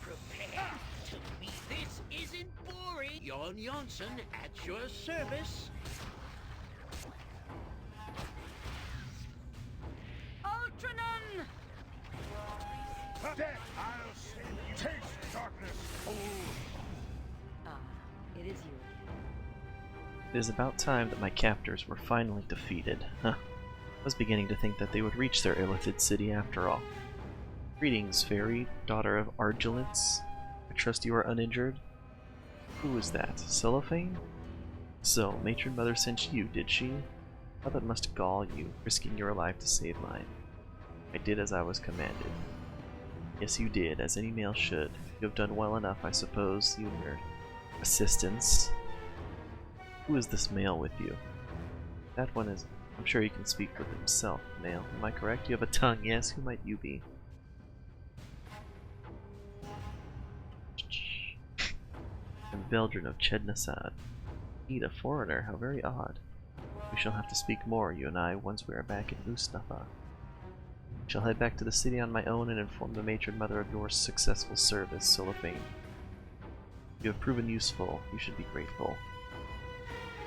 Prepare to meet. This isn't boring. Jon Janssen at your service. Ultraman! Death, I'll save you. Taste darkness, fool. Ah, it is you again. It is about time that my captors were finally defeated. Huh. I was beginning to think that they would reach their illithid city after all. Greetings, fairy, daughter of Argilance. I trust you are uninjured. Who is that? Cellophane? So, Matron Mother sent you, did she? How that must gall you, risking your life to save mine. I did as I was commanded. Yes, you did, as any male should. You have done well enough, I suppose, you and your assistants. Who is this male with you? That one is... I'm sure he can speak for himself, male. Am I correct? You have a tongue, yes? Who might you be? I'm Veldrin of Chednasad. Indeed, a foreigner, how very odd. We shall have to speak more, you and I, once we are back in Ust Natha. I shall head back to the city on my own and inform the matron mother of your successful service, Cellophane. You have proven useful, you should be grateful.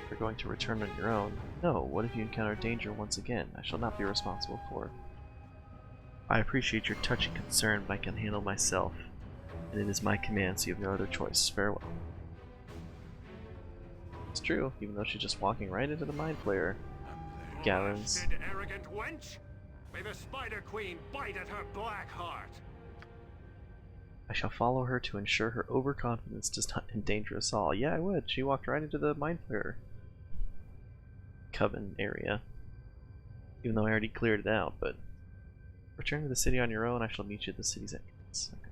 If you're going to return on your own, no, what if you encounter danger once again? I shall not be responsible for it. I appreciate your touching concern, but I can handle myself, and it is my command, so you have no other choice. Farewell. It's true, even though she's just walking right into the Mind Flayer. Gallons. Blasted, arrogant wench! May the Spider Queen bite at her black heart! I shall follow her to ensure her overconfidence does not endanger us all. Yeah, I would. She walked right into the Mind Flayer coven area. Even though I already cleared it out, but... Return to the city on your own, I shall meet you at the city's entrance. Okay.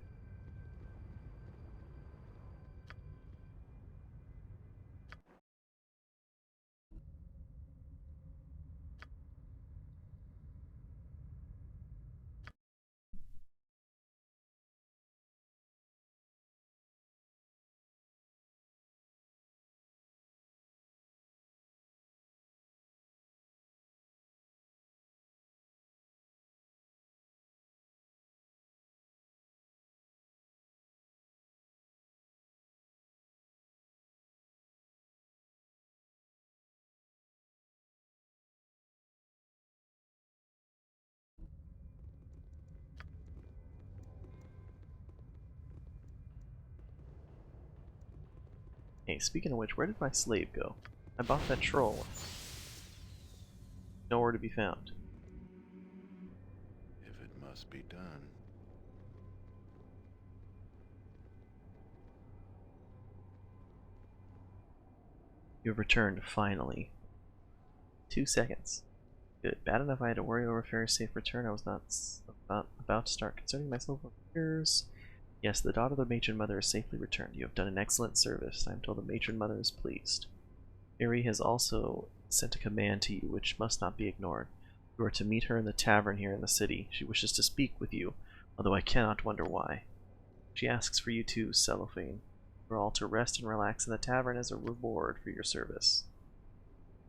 Hey, speaking of which, where did my slave go? I bought that troll. Nowhere to be found. If it must be done. You have returned, finally. 2 seconds. Good. Bad enough I had to worry over Fairy's safe return. I was not about to start concerning myself with fears. Yes, the daughter of the matron mother is safely returned. You have done an excellent service. I am told the matron mother is pleased. Fairy has also sent a command to you, which must not be ignored. You are to meet her in the tavern here in the city. She wishes to speak with you, although I cannot wonder why. She asks for you too, Cellophane. You are all to rest and relax in the tavern as a reward for your service.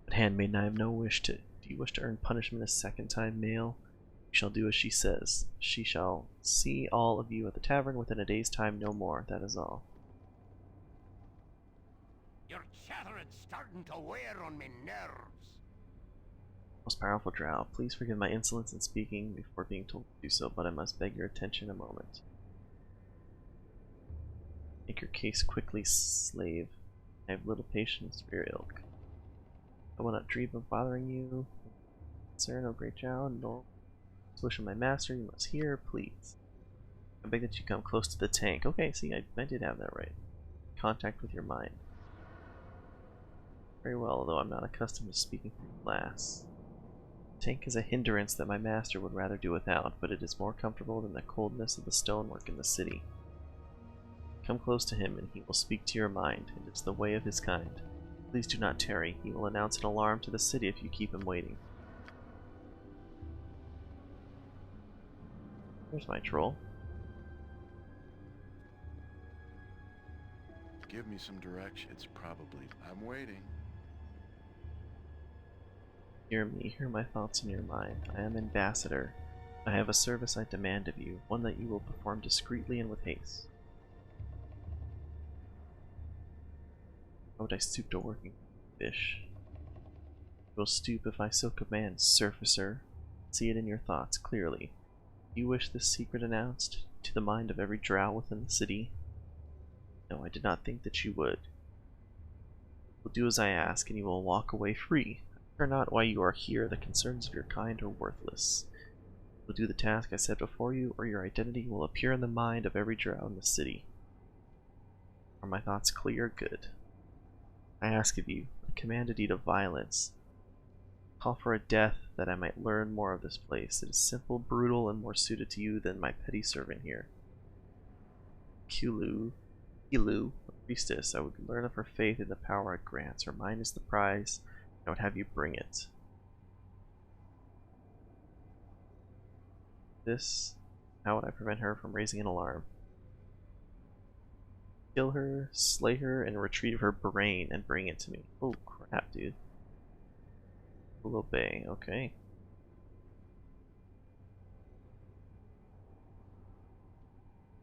But handmaiden, I have no wish to... Do you wish to earn punishment a second time, male? You shall do as she says. She shall see all of you at the tavern within a day's time, no more. That is all. Your chattering's starting to wear on me nerves. Most powerful Drow, please forgive my insolence in speaking before being told to do so, but I must beg your attention a moment. Make your case quickly, slave. I have little patience for your ilk. I will not dream of bothering you. Sir, no great Drow, nor wish of my master, you must hear, please. I beg that you come close to the tank. Okay, see, I did have that right. Contact with your mind. Very well, although I'm not accustomed to speaking from glass. The tank is a hindrance that my master would rather do without, but it is more comfortable than the coldness of the stonework in the city. Come close to him, and he will speak to your mind. It is the way of his kind. Please do not tarry. He will announce an alarm to the city if you keep him waiting. There's my troll. Give me some direction. It's probably... I'm waiting. Hear me, hear my thoughts in your mind. I am ambassador. I have a service I demand of you, one that you will perform discreetly and with haste. How would I stoop to working fish? You will stoop if I so command, surfacer. See it in your thoughts clearly. Do you wish this secret announced to the mind of every Drow within the city? No, I did not think that you would. You will do as I ask, and you will walk away free. I care not why you are here, the concerns of your kind are worthless. You will do the task I set before you, or your identity will appear in the mind of every Drow in the city. Are my thoughts clear? Good. I ask of you, I command a deed of violence. Call for a death that I might learn more of this place. It is simple, brutal, and more suited to you than my petty servant here. Kilu, a priestess, I would learn of her faith in the power it grants. Her mind is the prize, and I would have you bring it. This, how would I prevent her from raising an alarm? Kill her, slay her, and retrieve her brain and bring it to me. Oh crap, dude. Will obey, okay.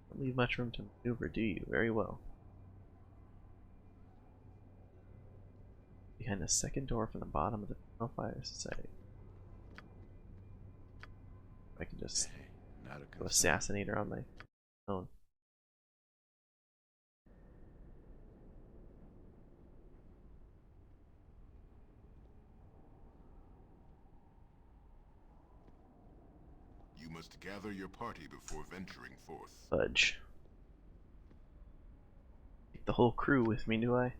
Don't leave much room to maneuver, do you? Very well. Behind the second door from the bottom of the Fire Society. I can just go assassinate her on my own. You must gather your party before venturing forth. Fudge. Take the whole crew with me, do I?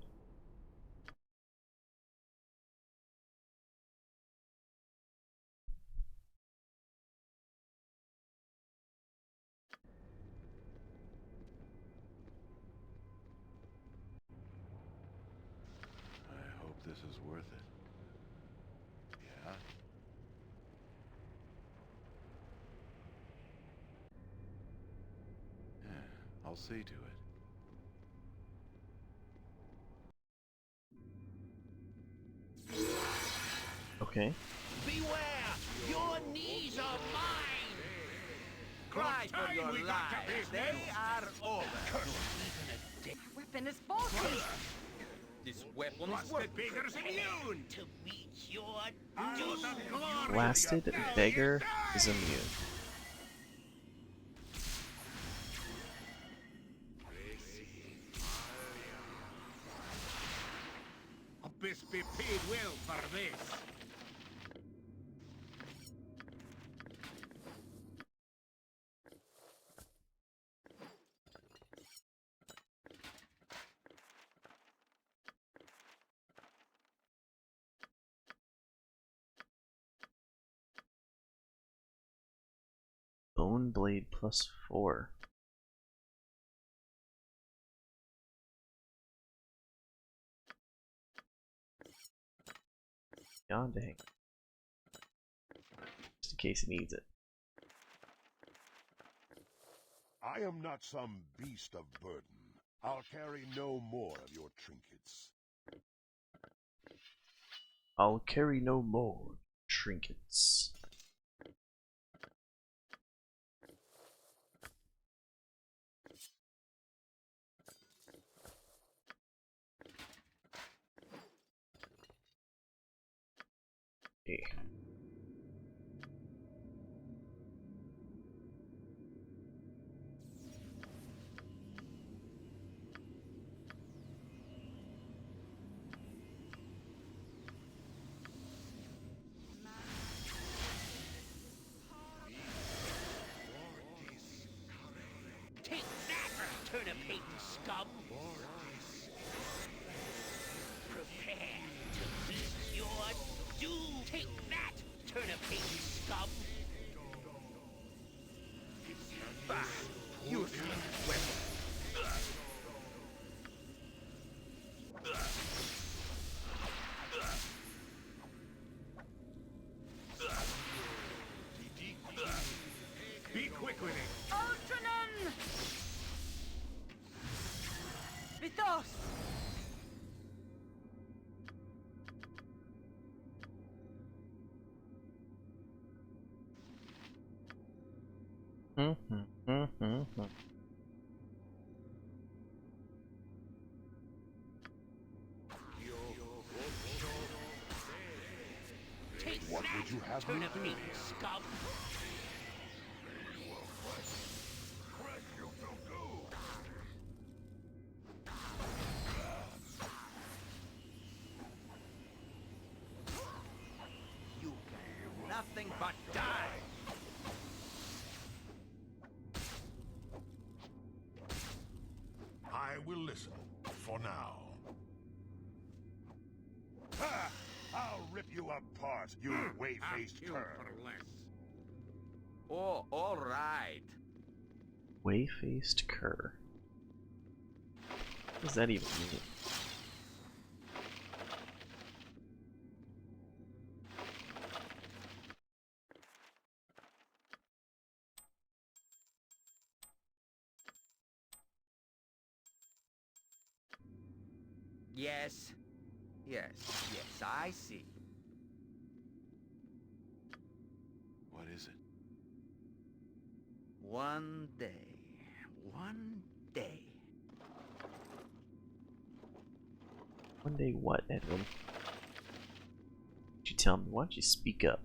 I hope this is worth it. Yeah? Yeah, I'll see to it. Okay. Beware! Your knees are mine! Cry for your lives. They are over. Our weapon is faulty. This weapon is Busted beggar's immune! To meet your doom! Blasted beggar is immune. best be paid well for this. Bone blade +4. God dang. Just in case he needs it. I am not some beast of burden. I'll carry no more of your trinkets. I'll carry no more trinkets. Okay. Take that, turnip-hating scum! Prepare to meet your doom! Take that, turnip-hating scum! Bah! Useless weapon! Be quick with it. Ultranen! Vithos! Take What that, would you have me do? turnip-hating scum! You can do nothing but die! I will listen, for now. Ha! I'll rip you apart, you whey-faced cur. Oh, all right. Way-faced cur. What does that even mean? Yes. Yes, I see. What is it? One day. One day what, Edwin? Would you tell me? Why don't you speak up?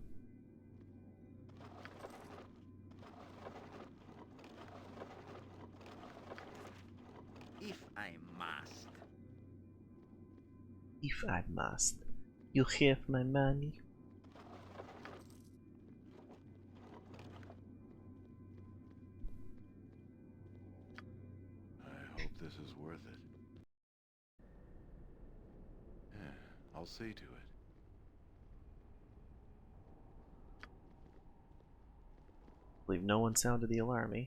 If I must. If I must. You have my money. I hope this is worth it. Yeah, I'll see to it. Believe no one sounded the alarm, eh?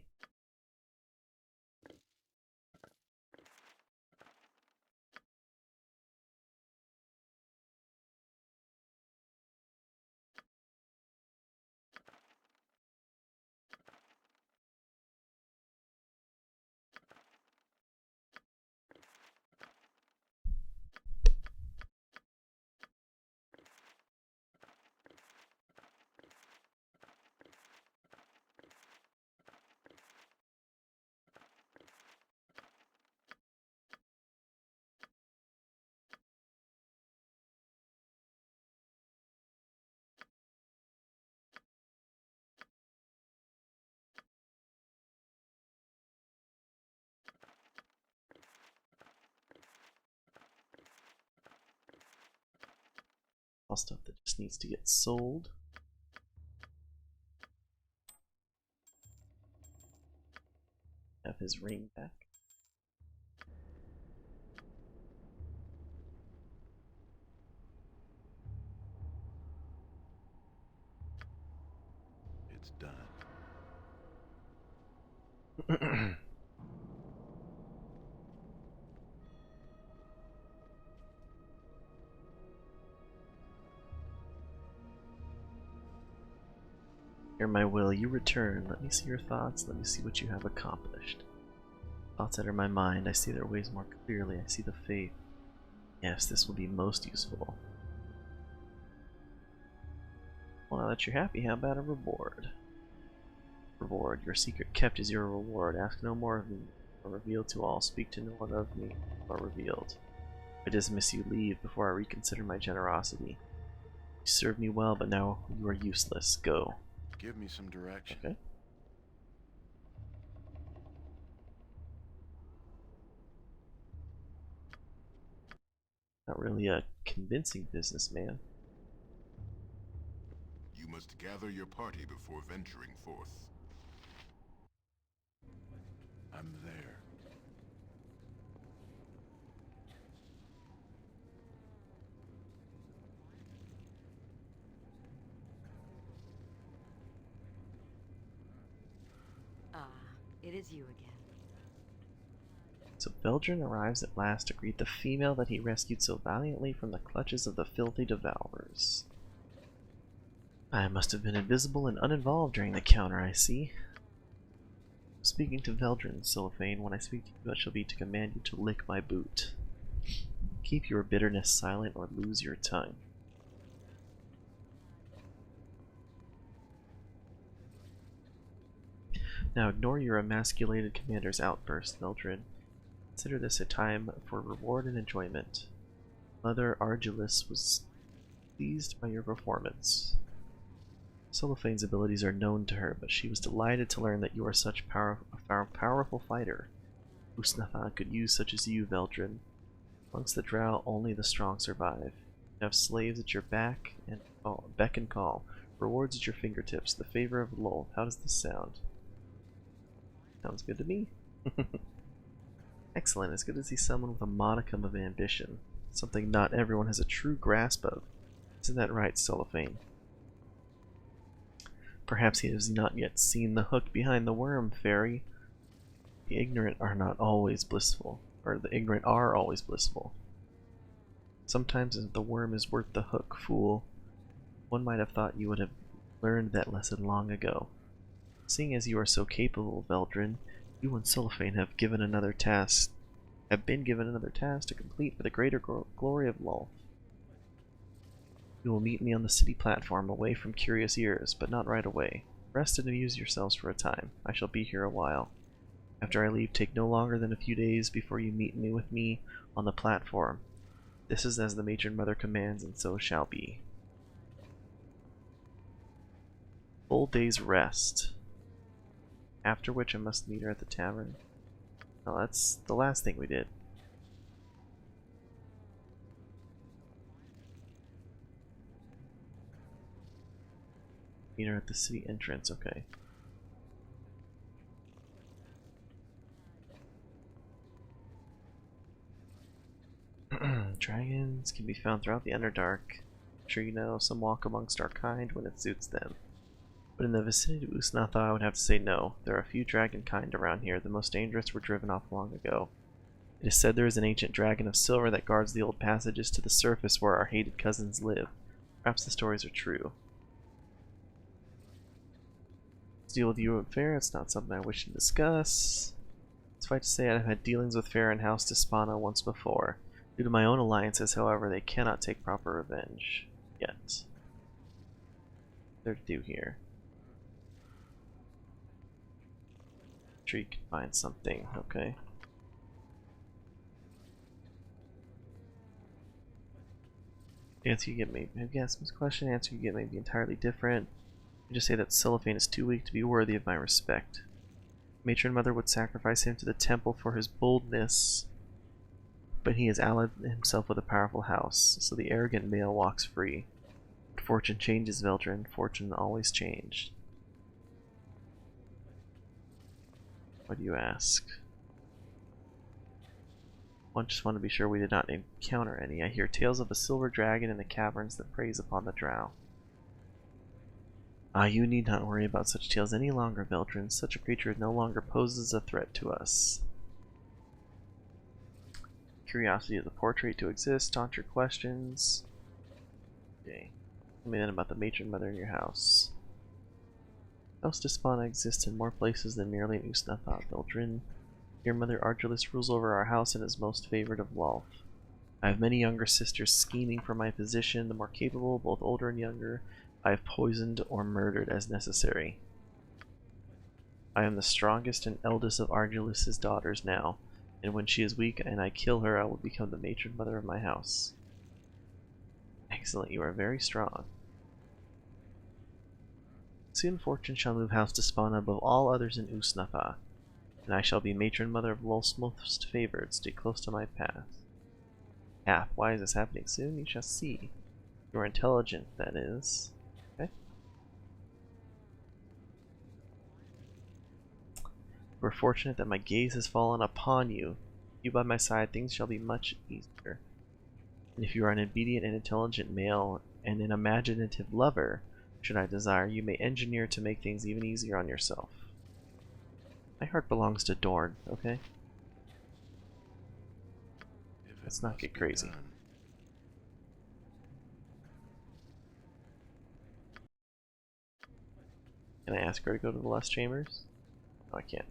All stuff that just needs to get sold. Have his ring back. It's done. Here, my will, you return. Let me see your thoughts. Let me see what you have accomplished. Thoughts enter my mind. I see their ways more clearly. I see the faith. Yes, this will be most useful. Well, now that you're happy, how about a reward? Reward. Your secret kept is your reward. Ask no more of me, or reveal to all. Speak to no one of me, or revealed. If I dismiss you, leave before I reconsider my generosity. You served me well, but now you are useless. Go. Give me some direction. Okay. Not really a convincing businessman. You must gather your party before venturing forth. I'm there. It is you again. So Baldur arrives at last to greet the female that he rescued so valiantly from the clutches of the filthy devourers. I must have been invisible and uninvolved during the counter, I see. Speaking to Veldrin, Silphane, when I speak to you, it shall be to command you to lick my boot. Keep your bitterness silent or lose your tongue. Now ignore your emasculated commander's outburst, Veldrin. Consider this a time for reward and enjoyment. Mother Argilus was pleased by your performance. Silophane's abilities are known to her, but she was delighted to learn that you are such a powerful fighter. Ust Natha could use such as you, Veldrin. Amongst the Drow, only the strong survive. You have slaves at your beck and call, rewards at your fingertips, the favor of Lolth. How does this sound? Sounds good to me. Excellent. It's good to see someone with a modicum of ambition. Something not everyone has a true grasp of. Isn't that right, Silphane? Perhaps he has not yet seen the hook behind the worm, fairy. The ignorant are not always blissful. Or the ignorant are always blissful. Sometimes the worm is worth the hook, fool. One might have thought you would have learned that lesson long ago. Seeing as you are so capable, Veldrin, you and Silphane have been given another task to complete for the greater glory of Lolth. You will meet me on the city platform, away from curious ears, but not right away. Rest and amuse yourselves for a time. I shall be here a while. After I leave, take no longer than a few days before you meet me with me on the platform. This is as the matron mother commands, and so shall be. Full day's rest. After which I must meet her at the tavern. Oh, that's the last thing we did. Meet her at the city entrance, okay. Dragons can be found throughout the Underdark. I'm sure you know, some walk amongst our kind when it suits them. But in the vicinity of Ust Natha, I would have to say no. There are a few dragon kind around here. The most dangerous were driven off long ago. It is said there is an ancient dragon of silver that guards the old passages to the surface where our hated cousins live. Perhaps the stories are true. To deal with you and Fair, it's not something I wish to discuss. Suffice to say, I've had dealings with Fair and House Despana once before. Due to my own alliances, however, they cannot take proper revenge. Yet. They're to do here. Sure you can find something, okay. Answer you get maybe ask this question, answer you get may be entirely different. You just say that Silphane is too weak to be worthy of my respect. Matron Mother would sacrifice him to the temple for his boldness, but he has allied himself with a powerful house, so the arrogant male walks free. Fortune changes, Veldrin. Fortune always changed. What do you ask? I just want to be sure we did not encounter any. I hear tales of a silver dragon in the caverns that preys upon the Drow. You need not worry about such tales any longer, Veldrin. Such a creature no longer poses a threat to us. Curiosity is a portrait to exist. Taunt your questions. Okay. Tell me then about the matron mother in your house. Ust Natha exists in more places than merely in Ust Natha, Veldrin. Your mother Argilus rules over our house and is most favored of Lolth. I have many younger sisters scheming for my position, the more capable, both older and younger. I have poisoned or murdered as necessary. I am the strongest and eldest of Argilus's daughters now, and when she is weak and I kill her, I will become the matron mother of my house. Excellent, you are very strong. Soon fortune shall move House Despana above all others in Ust Natha, and I shall be matron mother of Lolth's most favored. Stay close to my path. Why is this happening soon? You shall see. You are intelligent, that is. Okay. You are fortunate that my gaze has fallen upon you. You by my side, things shall be much easier. And if you are an obedient and intelligent male, and an imaginative lover, should I desire, you may engineer to make things even easier on yourself. My heart belongs to Dorn, okay? Let's not get crazy. Can I ask her to go to the Lust Chambers? No, I can't.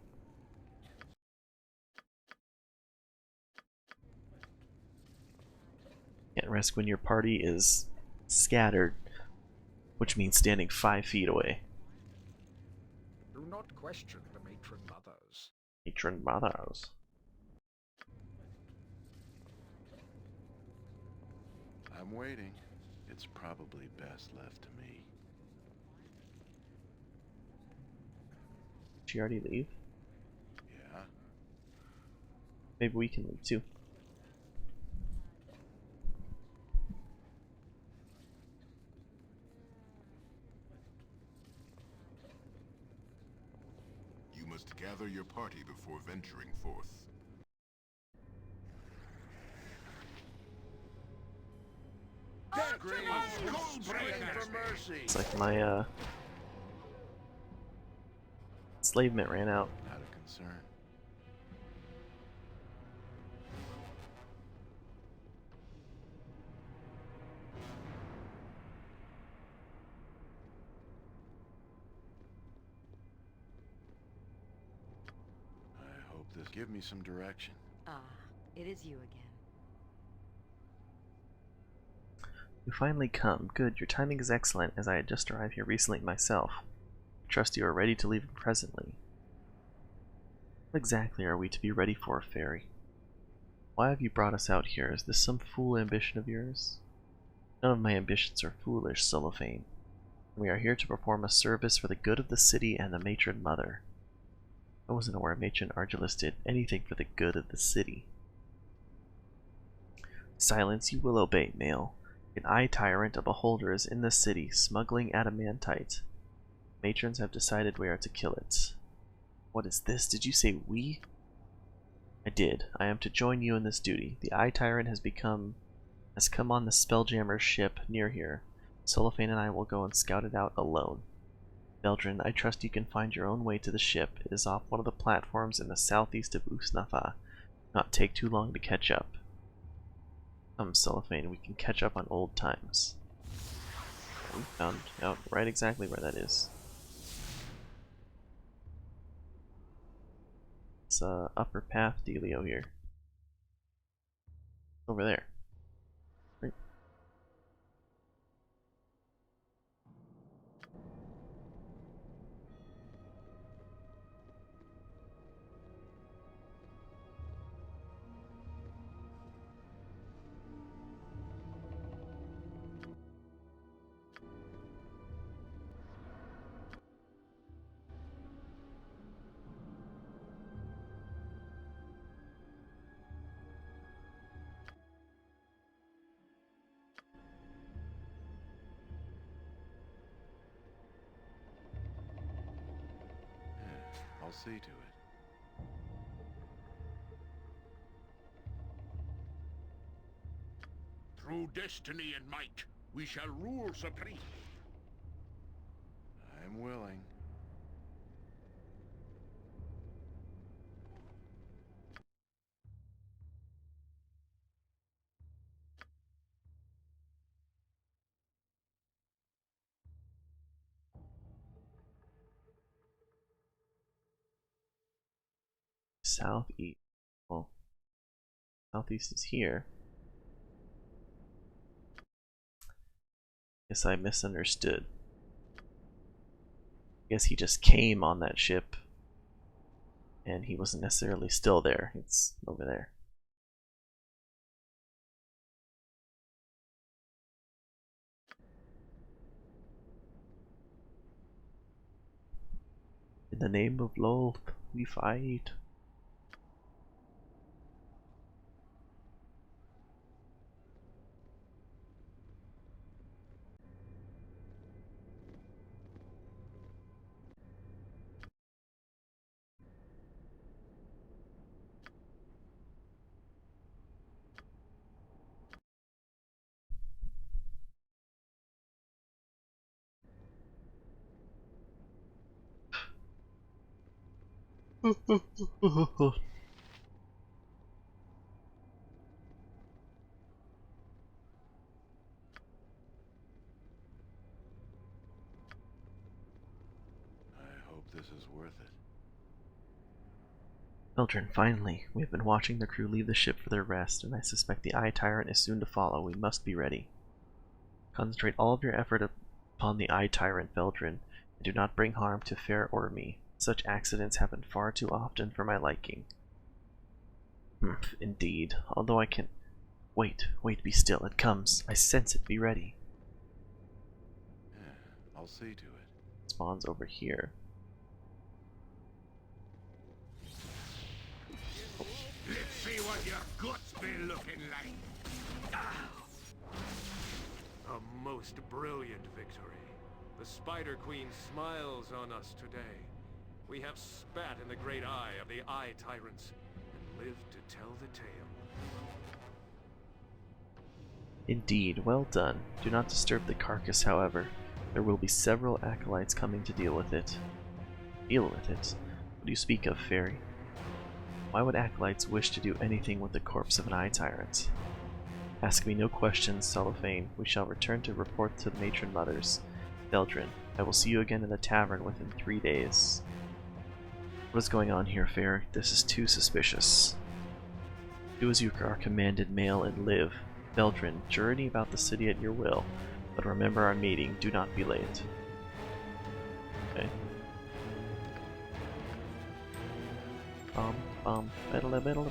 Can't rest when your party is scattered, which means standing 5 feet away. Do not question the matron mothers. Matron mothers. I'm waiting. It's probably best left to me. Did she already leave? Yeah. Maybe we can leave too. You must gather your party before venturing forth. It's like my enslavement ran out. Not a concern. I hope this give me some direction. It is you again. You finally come. Good, your timing is excellent, as I had just arrived here recently myself. I trust you are ready to leave presently. What exactly are we to be ready for, Fairy? Why have you brought us out here? Is this some fool ambition of yours? None of my ambitions are foolish, Cellophane. We are here to perform a service for the good of the city and the matron mother. I wasn't aware Matron Argilus did anything for the good of the city. Silence, you will obey, male. An eye-tyrant, a beholder, is in the city, smuggling adamantite. Matrons have decided we are to kill it. What is this? Did you say we? I did. I am to join you in this duty. The eye-tyrant has come on the Spelljammer's ship near here. Cellophane and I will go and scout it out alone. Veldrin, I trust you can find your own way to the ship. It is off one of the platforms in the southeast of Ust Natha. Not take too long to catch up. Come, Cellophane, we can catch up on old times. We found out right exactly where that is. It's upper path dealio here. Over there. Right. I'll see to it. Through destiny and might, we shall rule supreme. I'm willing. Southeast. Well, southeast is here. Guess I misunderstood. Guess he just came on that ship and he wasn't necessarily still there. It's over there. In the name of Lolth, we fight. I hope this is worth it. Children, finally, we have been watching the crew leave the ship for their rest, and I suspect the Eye Tyrant is soon to follow. We must be ready. Concentrate all of your effort upon the Eye Tyrant, Veldrin, and do not bring harm to Fair or me. Such accidents happen far too often for my liking. Indeed, although I can... Wait, be still, it comes. I sense it, be ready. Yeah, I'll see to it. Spawns over here. Let's see what your guts be looking like. A most brilliant victory. The Spider Queen smiles on us today. We have spat in the great eye of the Eye Tyrants and lived to tell the tale. Indeed, well done. Do not disturb the carcass, however. There will be several acolytes coming to deal with it. Deal with it? What do you speak of, Fairy? Why would acolytes wish to do anything with the corpse of an Eye Tyrant? Ask me no questions, Cellophane. We shall return to report to the matron mothers. Veldrin, I will see you again in the tavern within 3 days. What is going on here, Fairy? This is too suspicious. Do as you are commanded, male, and live. Veldrin, journey about the city at your will, but remember our meeting. Do not be late. Okay. Biddle.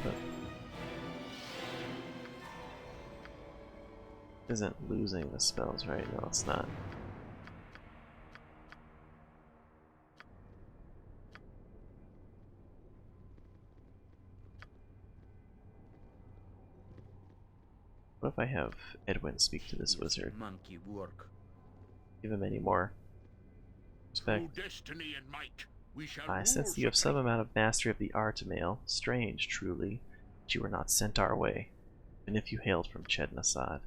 Isn't losing the spells, right? No, it's not. What if I have Edwin speak to this wizard? Monkey work. Give him any more respect. Through destiny and might, we shall I rule sense that you have some supreme. amount of mastery of the art, Male. Strange, truly, that you were not sent our way, even if you hailed from Ched-Nasad.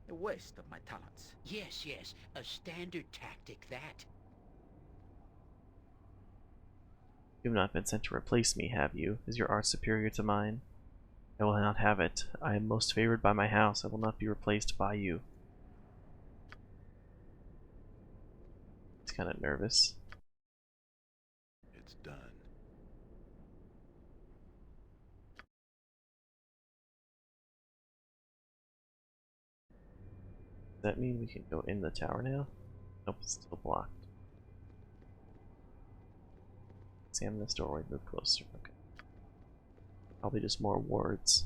A waste of my talents. Yes, a standard tactic, that. You have not been sent to replace me, have you? Is your art superior to mine? I will not have it. I am most favored by my house. I will not be replaced by you. He's kind of nervous. It's done. Does that mean we can go in the tower now? Nope, it's still blocked. Examine this doorway, move closer. Okay. Probably just more wards.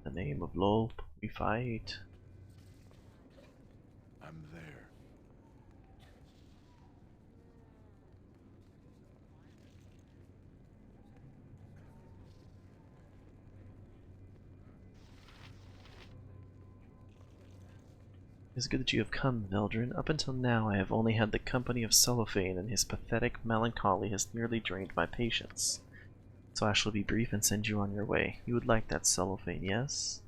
In the name of Lolth, we fight. I'm there. It's good that you have come, Veldrin. Up until now I have only had the company of Cellophane, and his pathetic melancholy has nearly drained my patience. So I shall be brief and send you on your way. You would like that Cellophane, yes?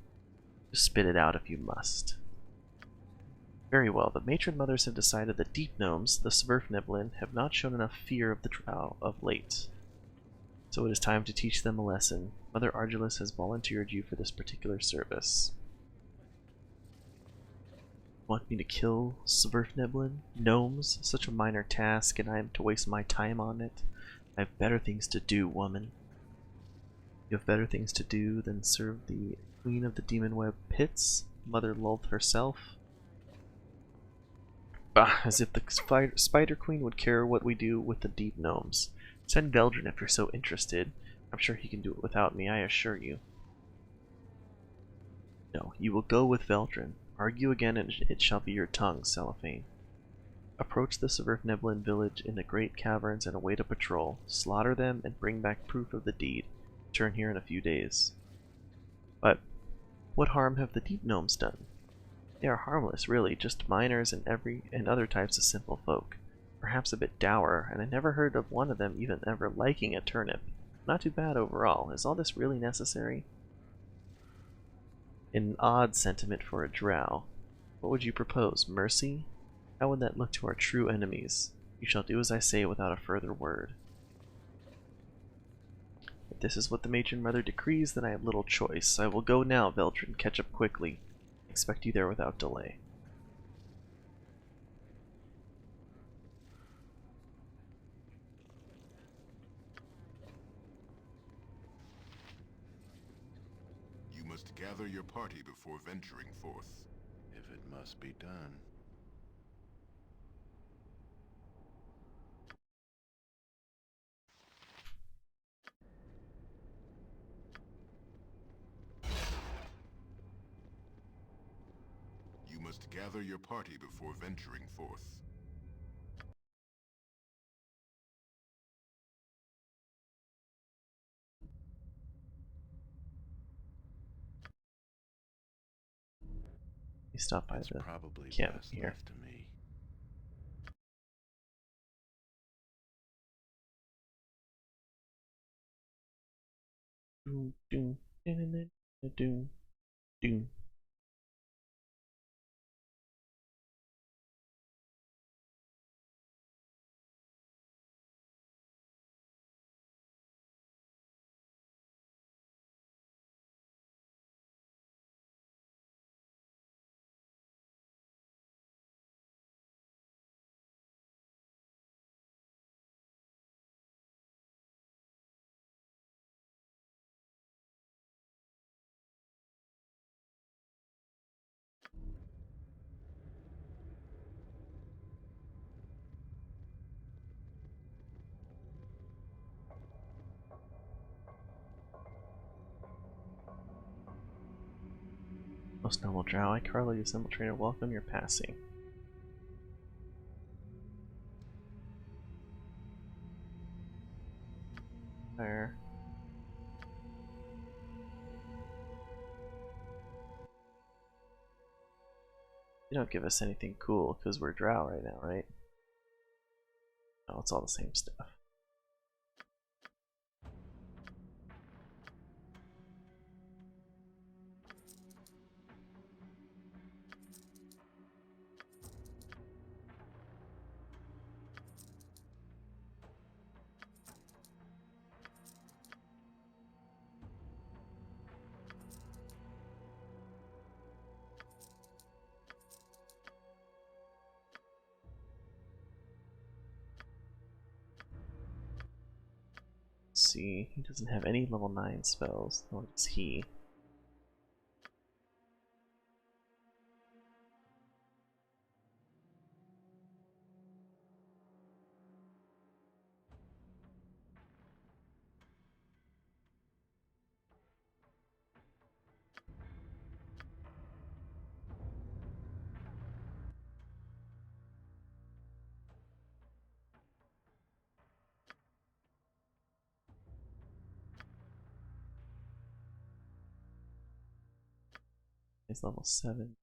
Just spit it out if you must. Very well, the matron mothers have decided that deep gnomes, the Sverfneblin, have not shown enough fear of the Drow of late. So it is time to teach them a lesson. Mother Argilus has volunteered you for this particular service. Want me to kill Sverfneblin? Gnomes? Such a minor task, and I am to waste my time on it? I have better things to do, woman. You have better things to do than serve the Queen of the Demon Web Pits, Mother Lulth herself? Bah, as if the Spider Queen would care what we do with the deep gnomes. Send Veldrin if you're so interested. I'm sure he can do it without me, I assure you. No, you will go with Veldrin. Argue again and it shall be your tongue, Cellophane. Approach the Sverfneblin village in the great caverns and await a patrol. Slaughter them and bring back proof of the deed. Return here in a few days. But what harm have the deep gnomes done? They are harmless, really, just miners and other types of simple folk. Perhaps a bit dour, and I never heard of one of them even ever liking a turnip. Not too bad overall. Is all this really necessary? An odd sentiment for a drow. What would you propose? Mercy? How would that look to our true enemies? You shall do as I say without a further word. If this is what the matron mother decrees, then I have little choice. I will go now, Veldrin. Catch up quickly. I expect you there without delay. You must gather your party before venturing forth. If it must be done. You must gather your party before venturing forth. We stop by It's the probably camp best here. left to me. Doom, doom, doom, doom, doom. Most noble drow, I, Carlo, the assembled trainer, welcome your passing. There. You don't give us anything cool because we're drow right now, right? No, it's all the same stuff. Let's see, he doesn't have any level 9 spells, nor does he. He's level 7.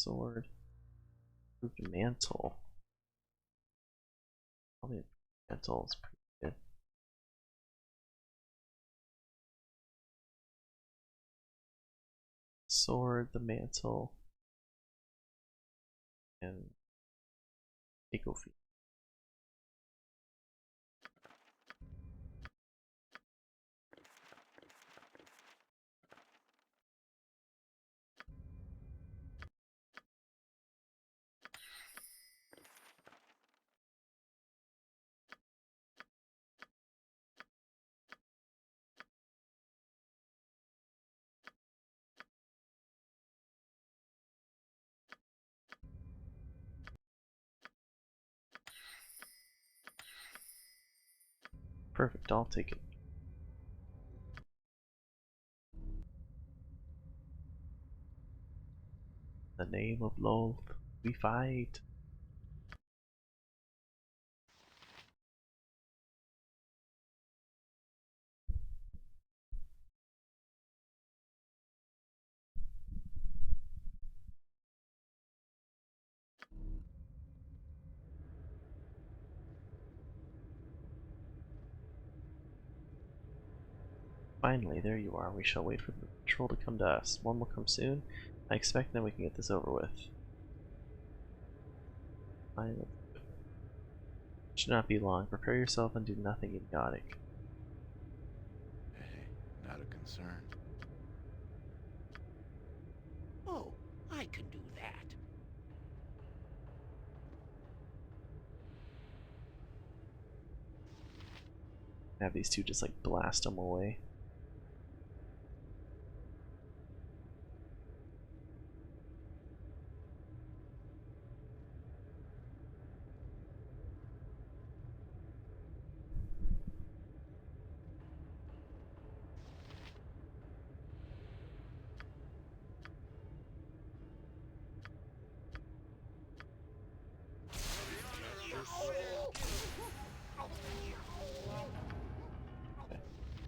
sword. Improved mantle. Probably mantle is pretty good. Sword, the mantle, and eco feet. Perfect, I'll take it. In the name of Lolth, we fight. Finally, there you are. We shall wait for the patrol to come to us. One will come soon. I expect then we can get this over with. Fine. Should not be long. Prepare yourself and do nothing idiotic. Hey, not a concern. Oh, I can do that. Have these two just like blast them away.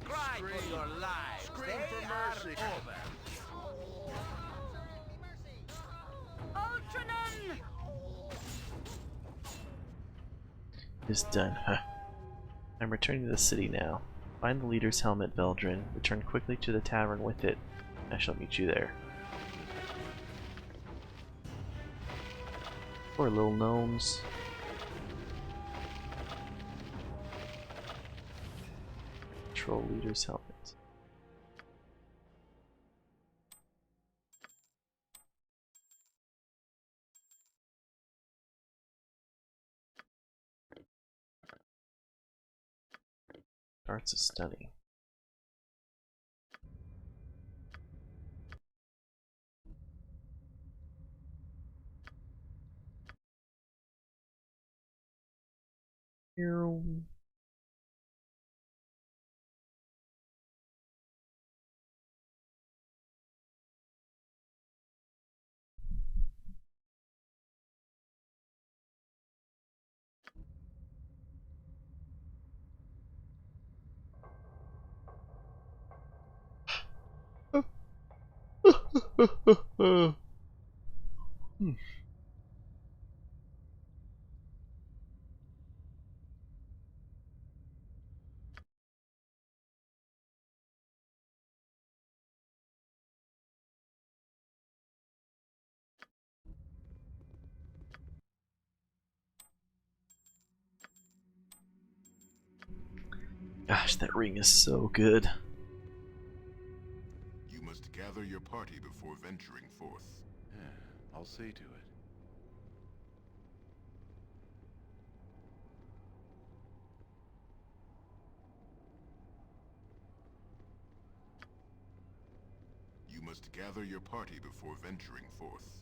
Cry for your lives. Scream They for are mercy. over. Ultranon! It's done, huh? I'm returning to the city now. Find the leader's helmet, Veldrin. Return quickly to the tavern with it. I shall meet you there. Poor little gnomes. Troll leader's helmet. Darts is stunning. Here. Gosh, that ring is so good. You must gather your party before venturing forth. Yeah, I'll see to it. You must gather your party before venturing forth.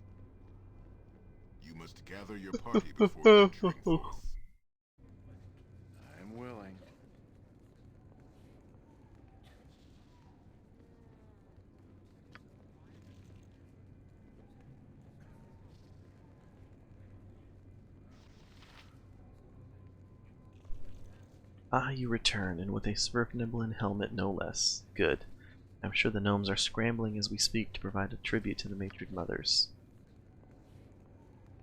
You must gather your party before venturing forth. I'm willing. Ah, you return, and with a Svirfneblin helmet no less. Good. I'm sure the gnomes are scrambling as we speak to provide a tribute to the Matric Mothers.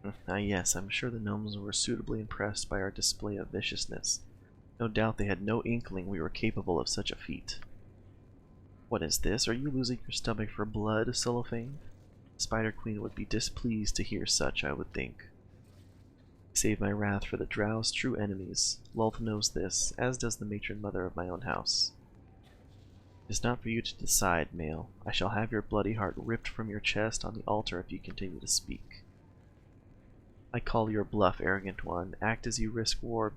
Ah yes, I'm sure the gnomes were suitably impressed by our display of viciousness. No doubt they had no inkling we were capable of such a feat. What is this? Are you losing your stomach for blood, Cellophane? The Spider Queen would be displeased to hear such, I would think. Save my wrath for the Drow's true enemies. Lolth knows this, as does the matron mother of my own house. It is not for you to decide, male. I shall have your bloody heart ripped from your chest on the altar if you continue to speak. I call your bluff, arrogant one. Act and you risk war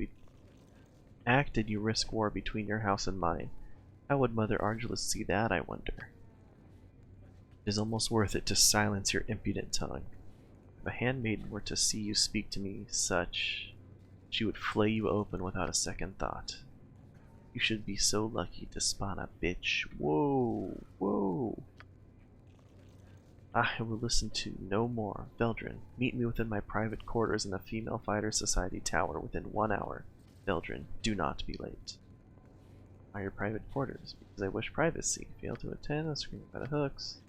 between your house and mine. How would Mother Argilus see that, I wonder? It is almost worth it to silence your impudent tongue. If a handmaiden were to see you speak to me such, she would flay you open without a second thought. You should be so lucky to spawn a bitch. Whoa, whoa. I will listen to no more. Veldrin, meet me within my private quarters in the Female Fighter Society Tower within 1 hour. Veldrin, do not be late. Are your private quarters? Because I wish privacy. Fail to attend, I'm screaming by the hooks.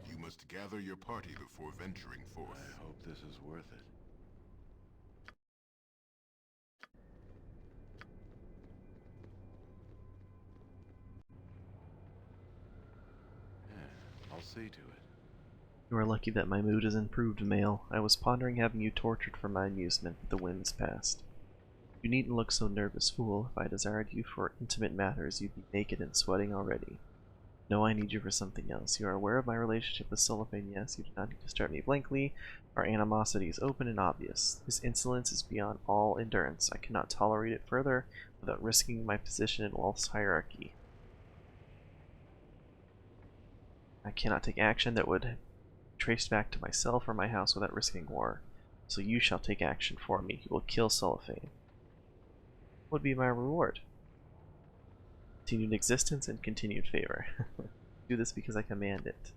You must gather your party before venturing forth. I hope this is worth it. Yeah, I'll see to it. You are lucky that my mood is improved, male. I was pondering having you tortured for my amusement, but the whim is past. You needn't look so nervous, fool. If I desired you for intimate matters, you'd be naked and sweating already. No, I need you for something else. You are aware of my relationship with Cellophane, yes. You do not need to stare at me blankly. Our animosity is open and obvious. This insolence is beyond all endurance. I cannot tolerate it further without risking my position in Wolf's hierarchy. I cannot take action that would traced back to myself or my house without risking war. So you shall take action for me. You will kill Cellophane. What would be my reward? Continued existence and continued favor. Do this because I command it.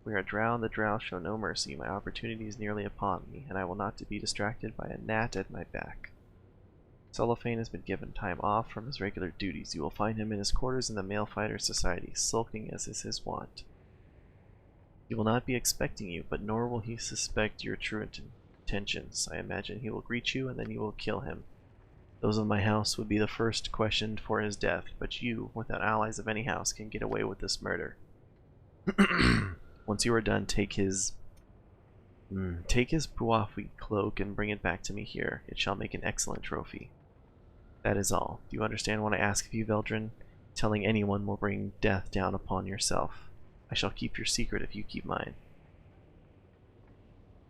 We are Drow, and the Drow show no mercy. My opportunity is nearly upon me, and I will not be distracted by a gnat at my back. Cellophane has been given time off from his regular duties. You will find him in his quarters in the Male Fighter Society, sulking as is his wont. He will not be expecting you, but nor will he suspect your true intentions. I imagine he will greet you, and then you will kill him. Those of my house would be the first questioned for his death, but you, without allies of any house, can get away with this murder. Once you are done, take his Puafi cloak and bring it back to me here. It shall make an excellent trophy. That is all. Do you understand what I ask of you, Veldrin? Telling anyone will bring death down upon yourself. I shall keep your secret if you keep mine.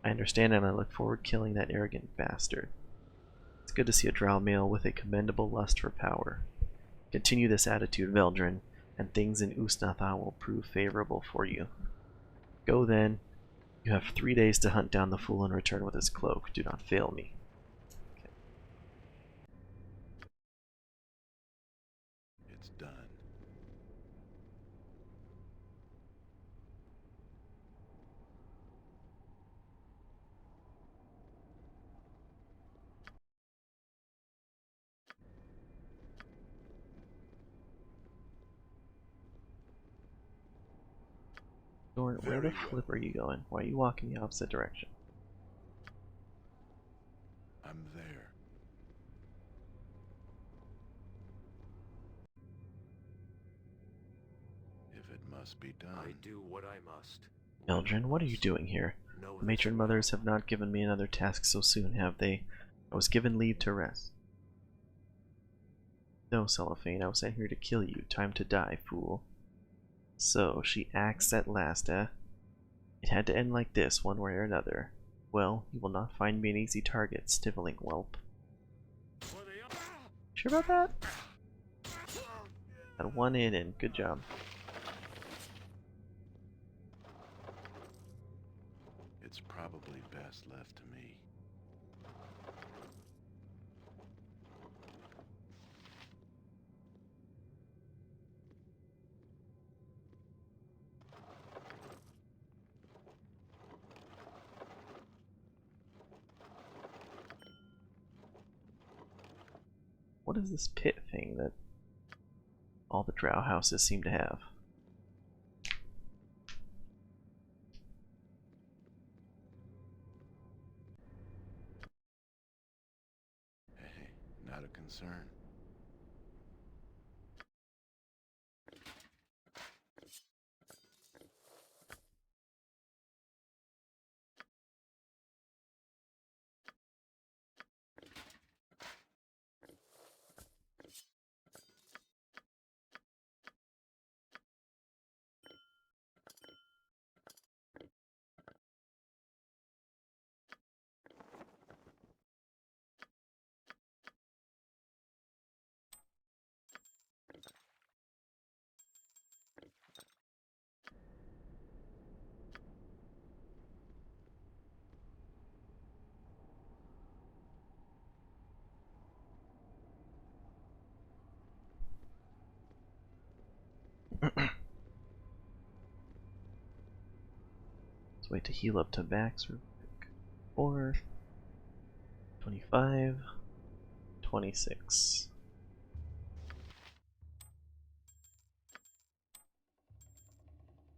I understand, and I look forward to killing that arrogant bastard. It's good to see a Drow male with a commendable lust for power. Continue this attitude, Veldrin, and things in Ust Natha will prove favorable for you. Go then. You have 3 days to hunt down the fool and return with his cloak. Do not fail me. Okay. It's done. Where the flip are you going? Why are you walking the opposite direction? I'm there. If it must be done. I do what I must. Veldrin, what are you doing here? The matron mothers have not given me another task so soon, have they? I was given leave to rest. No, Cellophane, I was sent here to kill you. Time to die, fool. So, she acts at last, eh? It had to end like this, one way or another. Well, you will not find me an easy target, sniveling whelp. Sure about that? Got one in and good job. It's probably best left to me. What is this pit thing that all the Drow houses seem to have. Hey, not a concern. Let's wait to heal up to max real quick. 4, 25, 26.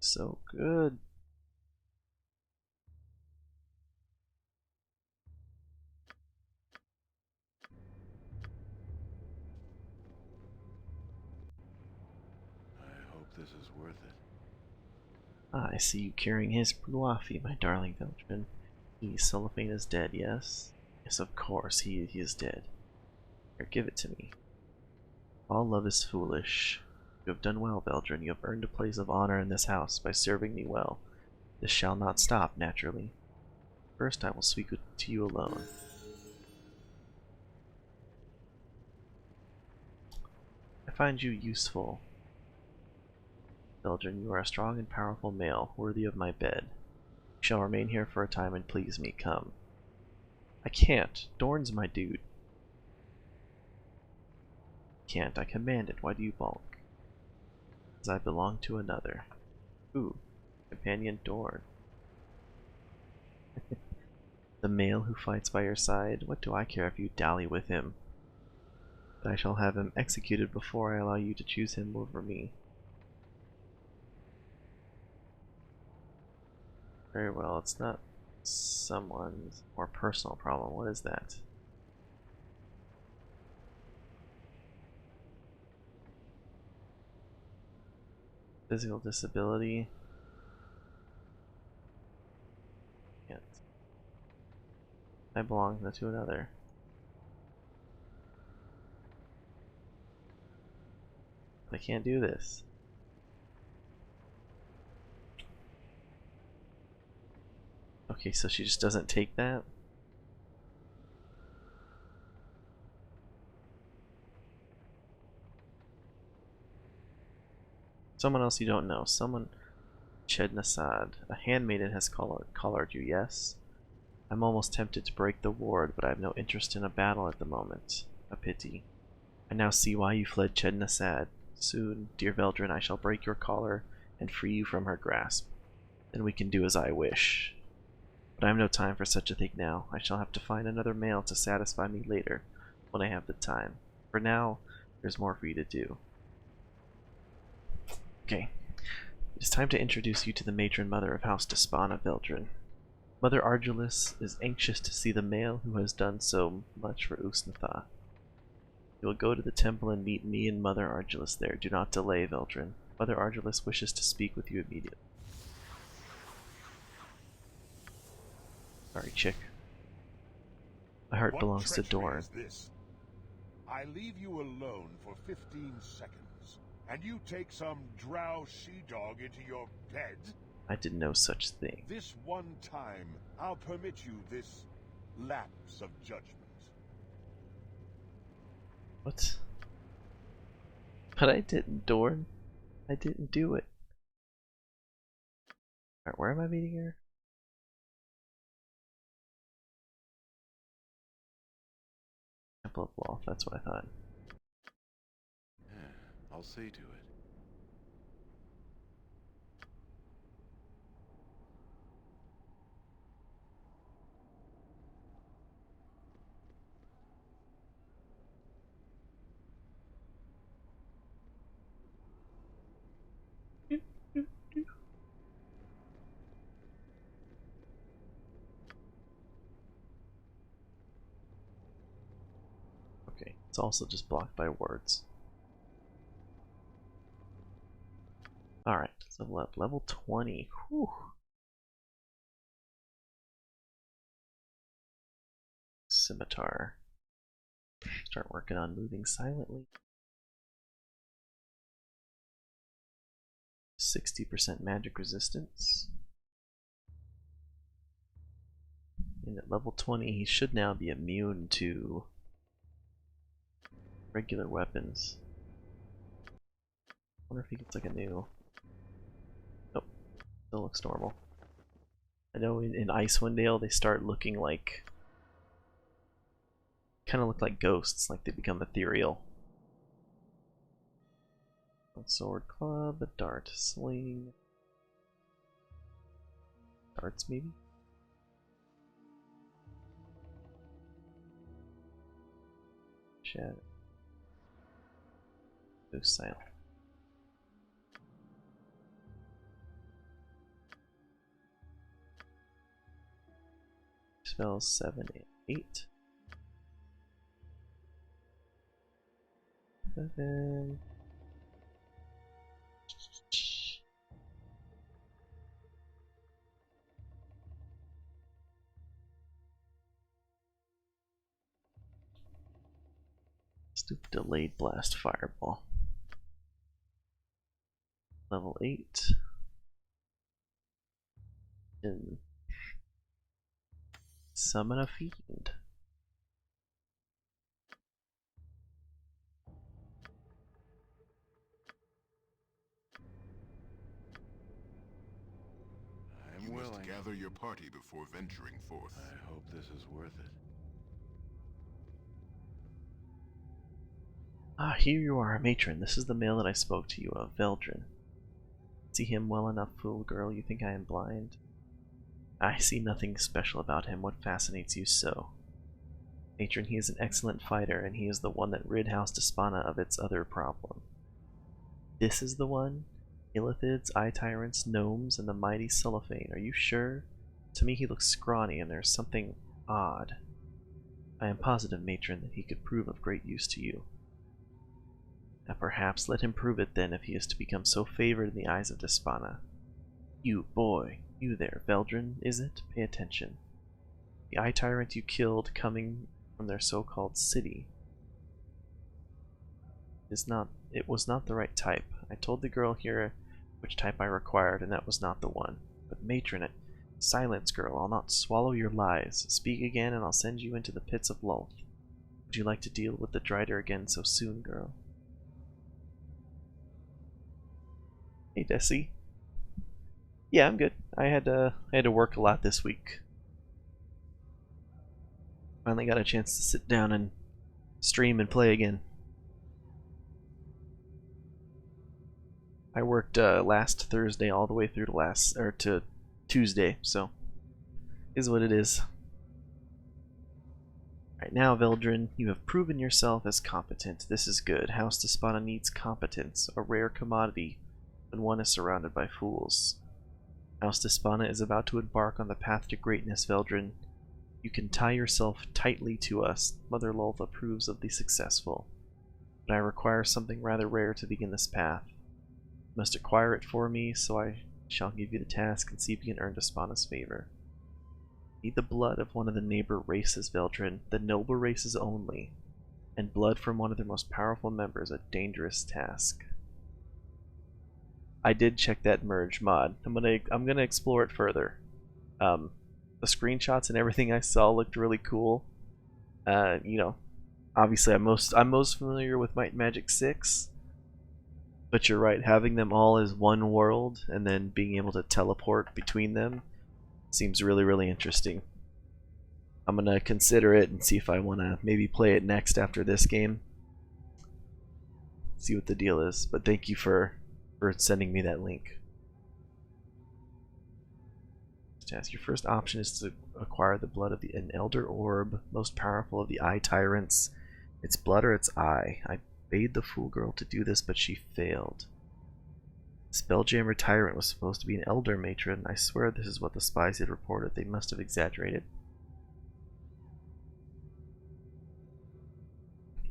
So good. I hope this is worth it. Ah, I see you carrying his Bruafi, my darling Veltrin. Cellophane is dead, yes? Yes, of course, he is dead. Here, give it to me. All love is foolish. You have done well, Veldrin. You have earned a place of honor in this house by serving me well. This shall not stop, naturally. First, I will speak to you alone. I find you useful. Veldrin, you are a strong and powerful male, worthy of my bed. You shall remain here for a time and please me. Come. I can't. Dorn's my dude. Can't. I command it. Why do you balk? As I belong to another. Ooh. Companion Dorn. The male who fights by your side. What do I care if you dally with him? But I shall have him executed before I allow you to choose him over me. Very well, it's not someone's more personal problem. What is that? Physical disability. Can't. I belong to another. I can't do this. Okay, so she just doesn't take that? Someone else you don't know. Someone... Chednasad. A handmaiden has collared you, yes? I'm almost tempted to break the ward, but I have no interest in a battle at the moment. A pity. I now see why you fled Chednasad. Soon, dear Veldrin, I shall break your collar and free you from her grasp. Then we can do as I wish. But I have no time for such a thing now. I shall have to find another male to satisfy me later, when I have the time. For now, there's more for you to do. Okay. It is time to introduce you to the matron mother of House Despana, Veldrin. Mother Argilus is anxious to see the male who has done so much for Ust Natha. You will go to the temple and meet me and Mother Argilus there. Do not delay, Veldrin. Mother Argilus wishes to speak with you immediately. Sorry, chick. My heart belongs to Dorn. Is this? I leave you alone for 15 seconds, and you take some drow she-dog into your bed? I did no such thing. This one time, I'll permit you this lapse of judgment. What? But I didn't, Dorn. I didn't do it. Alright, where am I meeting her? Temple of Loth, that's what I thought. Yeah, I'll see to it. Okay, it's also just blocked by words. Alright, so level 20. Whew. Scimitar. Start working on moving silently. 60% magic resistance. And at level 20, he should now be immune to regular weapons. I wonder if he gets like a new... Nope, still looks normal. I know in Icewind Dale they start looking like... kind of look like ghosts, like they become ethereal. A sword club, a dart sling. Darts maybe? Shadow. Go silent. Spells 7 and 8. 7. Stupid delayed blast fireball. Level 8. And summon a fiend. You must gather your party before venturing forth. I hope this is worth it. Ah, here you are, matron. This is the male that I spoke to you of, Veldrin. See him well enough, fool girl? You think I am blind? I see nothing special about him. What fascinates you so? Matron, he is an excellent fighter, and he is the one that rid House Despana of its other problem. This is the one? Illithids, eye tyrants, gnomes, and the mighty cellophane. Are you sure? To me he looks scrawny, and there's something odd. I am positive, matron, that he could prove of great use to you. Now perhaps let him prove it then, if he is to become so favored in the eyes of Despana. You, boy, you there, Veldrin, is it? Pay attention. The eye tyrant you killed coming from their so-called city it was not the right type. I told the girl here which type I required, and that was not the one. But matron, silence, girl, I'll not swallow your lies. Speak again, and I'll send you into the pits of Lolth. Would you like to deal with the Drider again so soon, girl? Hey, Desi. Yeah, I'm good. I had to work a lot this week. Finally got a chance to sit down and stream and play again. I worked last Thursday all the way through to Tuesday, so is what it is. Right now, Veldrin, you have proven yourself as competent. This is good. House Despana needs competence, a rare commodity when one is surrounded by fools. House Despana is about to embark on the path to greatness, Veldrin. You can tie yourself tightly to us. Mother Lolth approves of the successful. But I require something rather rare to begin this path. You must acquire it for me, so I shall give you the task and see if you can earn Despana's favor. Need the blood of one of the neighbor races, Veldrin, the noble races only, and blood from one of their most powerful members, a dangerous task. I did check that merge mod. I'm gonna explore it further. The screenshots and everything I saw looked really cool. You know, obviously I'm most familiar with Might and Magic 6, but you're right, having them all as one world and then being able to teleport between them seems really, really interesting. I'm gonna consider it and see if I wanna maybe play it next after this game. See what the deal is. But thank you for sending me that link. Task. Your first option is to acquire the blood of an elder orb, most powerful of the eye tyrants. Its blood or its eye. I bade the fool girl to do this, but she failed. Spelljammer tyrant was supposed to be an elder matron. I swear this is what the spies had reported. They must have exaggerated.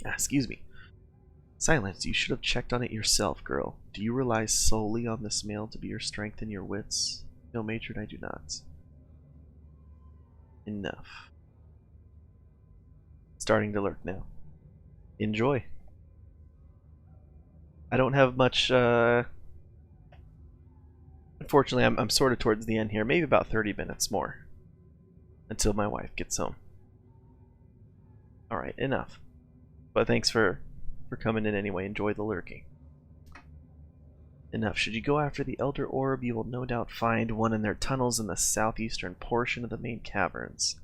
Excuse me. Silence, you should have checked on it yourself, girl. Do you rely solely on this male to be your strength and your wits? No, matron, I do not. Enough. Starting to lurk now. Enjoy. I don't have much, unfortunately, I'm sort of towards the end here. Maybe about 30 minutes more. Until my wife gets home. Alright, enough. But thanks for coming in anyway. Enjoy the lurking. Enough. Should you go after the Elder Orb, you will no doubt find one in their tunnels in the southeastern portion of the main caverns.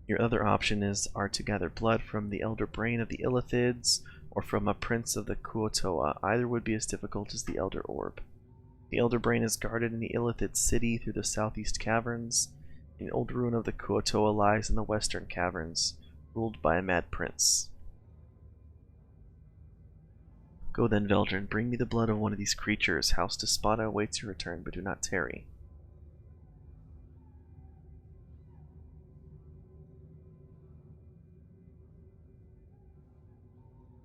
Your other option are to gather blood from the Elder Brain of the Illithids, or from a Prince of the Kuo-toa. Either would be as difficult as the Elder Orb. The Elder Brain is guarded in the Illithid city through the southeast caverns. An old ruin of the Kuo-toa lies in the western caverns, ruled by a mad prince. Go then, Veldrin, bring me the blood of one of these creatures. House Despada awaits your return, but do not tarry.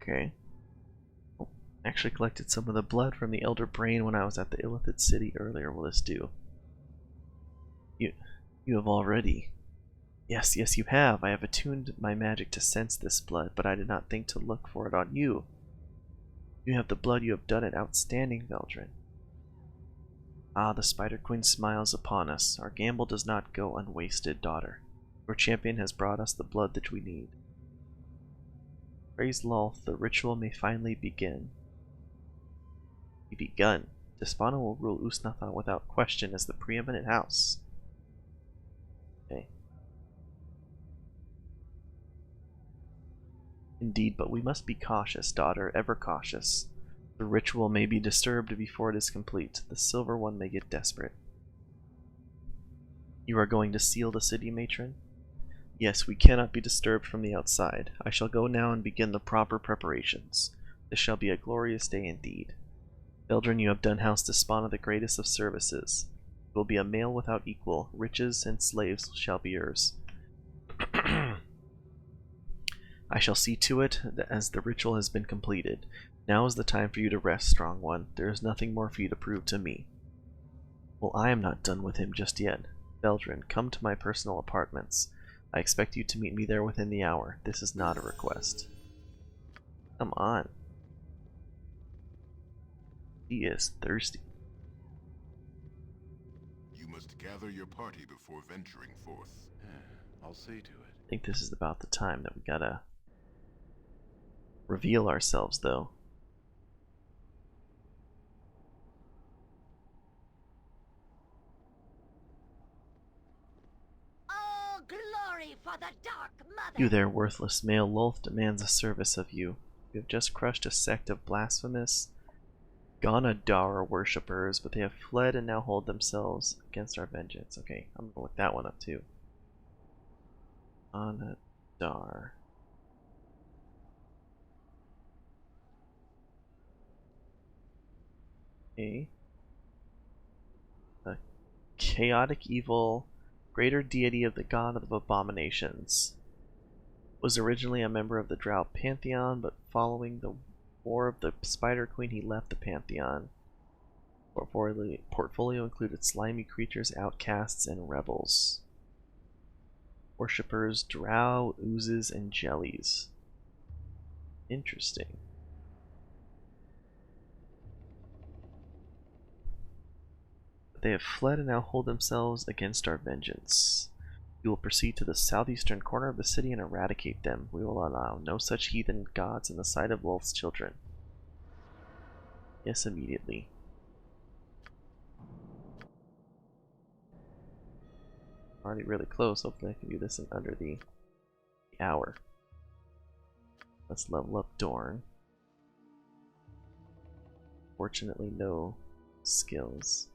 Okay. Oh, actually collected some of the blood from the Elder Brain when I was at the Illithid city earlier. Will this do? You have already... Yes, you have. I have attuned my magic to sense this blood, but I did not think to look for it on you. You have the blood. You have done it outstanding, Veldrin. Ah, the Spider Queen smiles upon us. Our gamble does not go unwasted, daughter. Your champion has brought us the blood that we need. Praise Lolth, the ritual may finally begin. Be begun. Despana will rule Ust Natha without question as the preeminent house. Okay. Indeed, but we must be cautious, daughter, ever cautious. The ritual may be disturbed before it is complete. The Silver One may get desperate. You are going to seal the city, matron? Yes, we cannot be disturbed from the outside. I shall go now and begin the proper preparations. This shall be a glorious day indeed. Veldrin, you have done House Despana the greatest of services. You will be a male without equal. Riches and slaves shall be yours. I shall see to it that as the ritual has been completed. Now is the time for you to rest, strong one. There is nothing more for you to prove to me. Well, I am not done with him just yet. Veldrin, come to my personal apartments. I expect you to meet me there within the hour. This is not a request. Come on. He is thirsty. You must gather your party before venturing forth. I'll see to it. I think this is about the time that we gotta reveal ourselves, though. Oh, glory for the Dark Mother! You there, worthless male. Lolth demands a service of you. You have just crushed a sect of blasphemous Gonadara worshippers, but they have fled and now hold themselves against our vengeance. Okay, I'm gonna look that one up too. Gonadar. A chaotic evil, greater deity of the god of abominations. Was originally a member of the Drow pantheon, but following the War of the Spider Queen, he left the pantheon. Portfolio included slimy creatures, outcasts, and rebels. Worshippers, drow, oozes, and jellies. Interesting. They have fled and now hold themselves against our vengeance. We will proceed to the southeastern corner of the city and eradicate them. We will allow no such heathen gods in the sight of Lolth's children. Yes, immediately. Already really close. Hopefully I can do this in under the hour. Let's level up Dorn. Fortunately, no skills.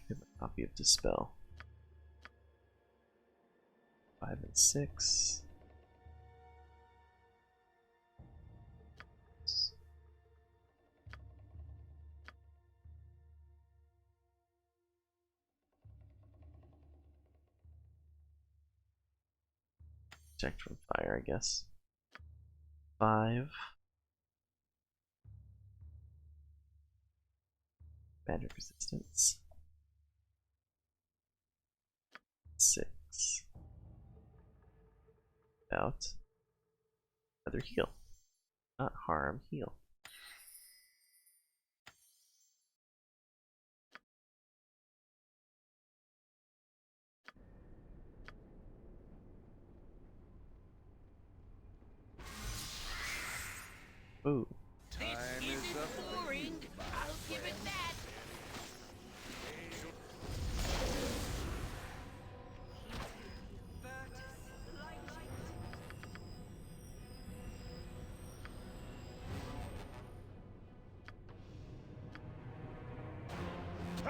Give him a copy of Dispel. 5 and 6. protect from fire, I guess. 5. Magic resistance. 6. Out. Other heal. Not harm, heal. Ooh. This isn't boring. I'll give it that.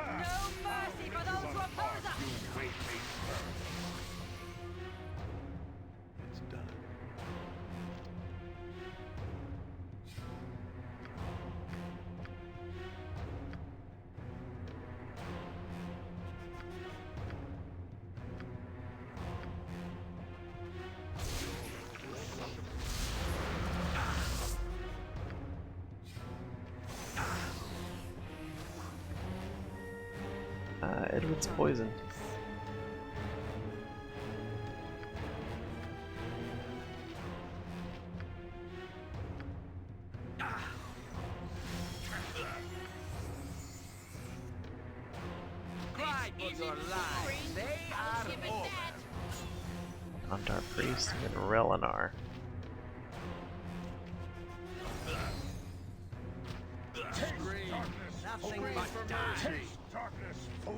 No mercy for those who oppose us! You wait me first. It's done. Edward's poison. Cry for your lives. They are over. Gondar Priest and Relinar. Nothing but die. Darkness, fool!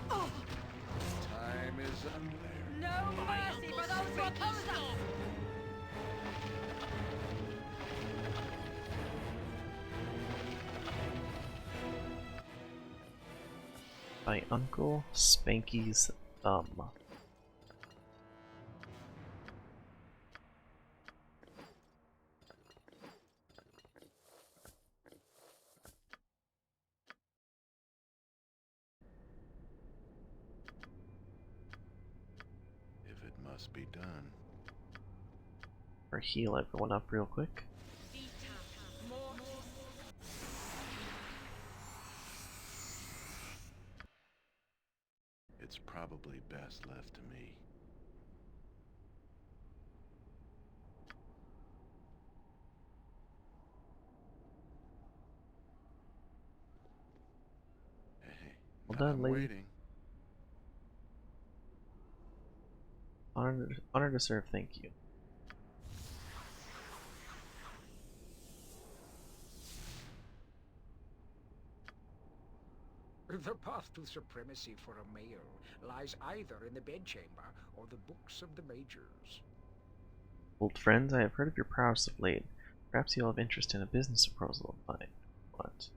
Time is up there. No mercy for those who oppose us! By Uncle Spanky's thumb. If it must be done. Or heal everyone up real quick. It's probably best left to me. Hey, Well done, I'm lady. waiting. Honor to serve, thank you. The path to supremacy for a mayor lies either in the bedchamber or the books of the majors. Old friends, I have heard of your prowess of late. Perhaps you'll have interest in a business proposal of mine. What?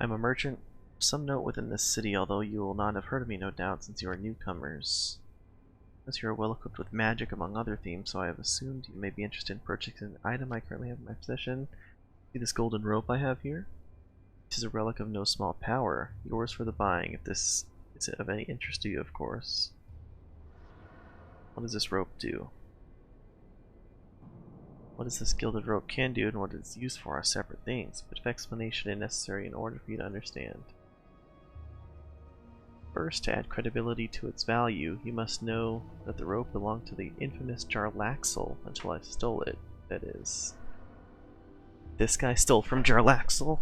I'm a merchant, some note within this city, although you will not have heard of me, no doubt, since you are newcomers. As you are well equipped with magic, among other themes, so I have assumed you may be interested in purchasing an item I currently have in my possession. See this golden rope I have here? It is a relic of no small power, yours for the buying, if this is of any interest to you, of course. What does this rope do? What is this gilded rope can do and what it's used for are separate things, but if explanation is necessary in order for you to understand. First, to add credibility to its value, you must know that the rope belonged to the infamous Jarlaxle until I stole it, that is. This guy stole from Jarlaxle?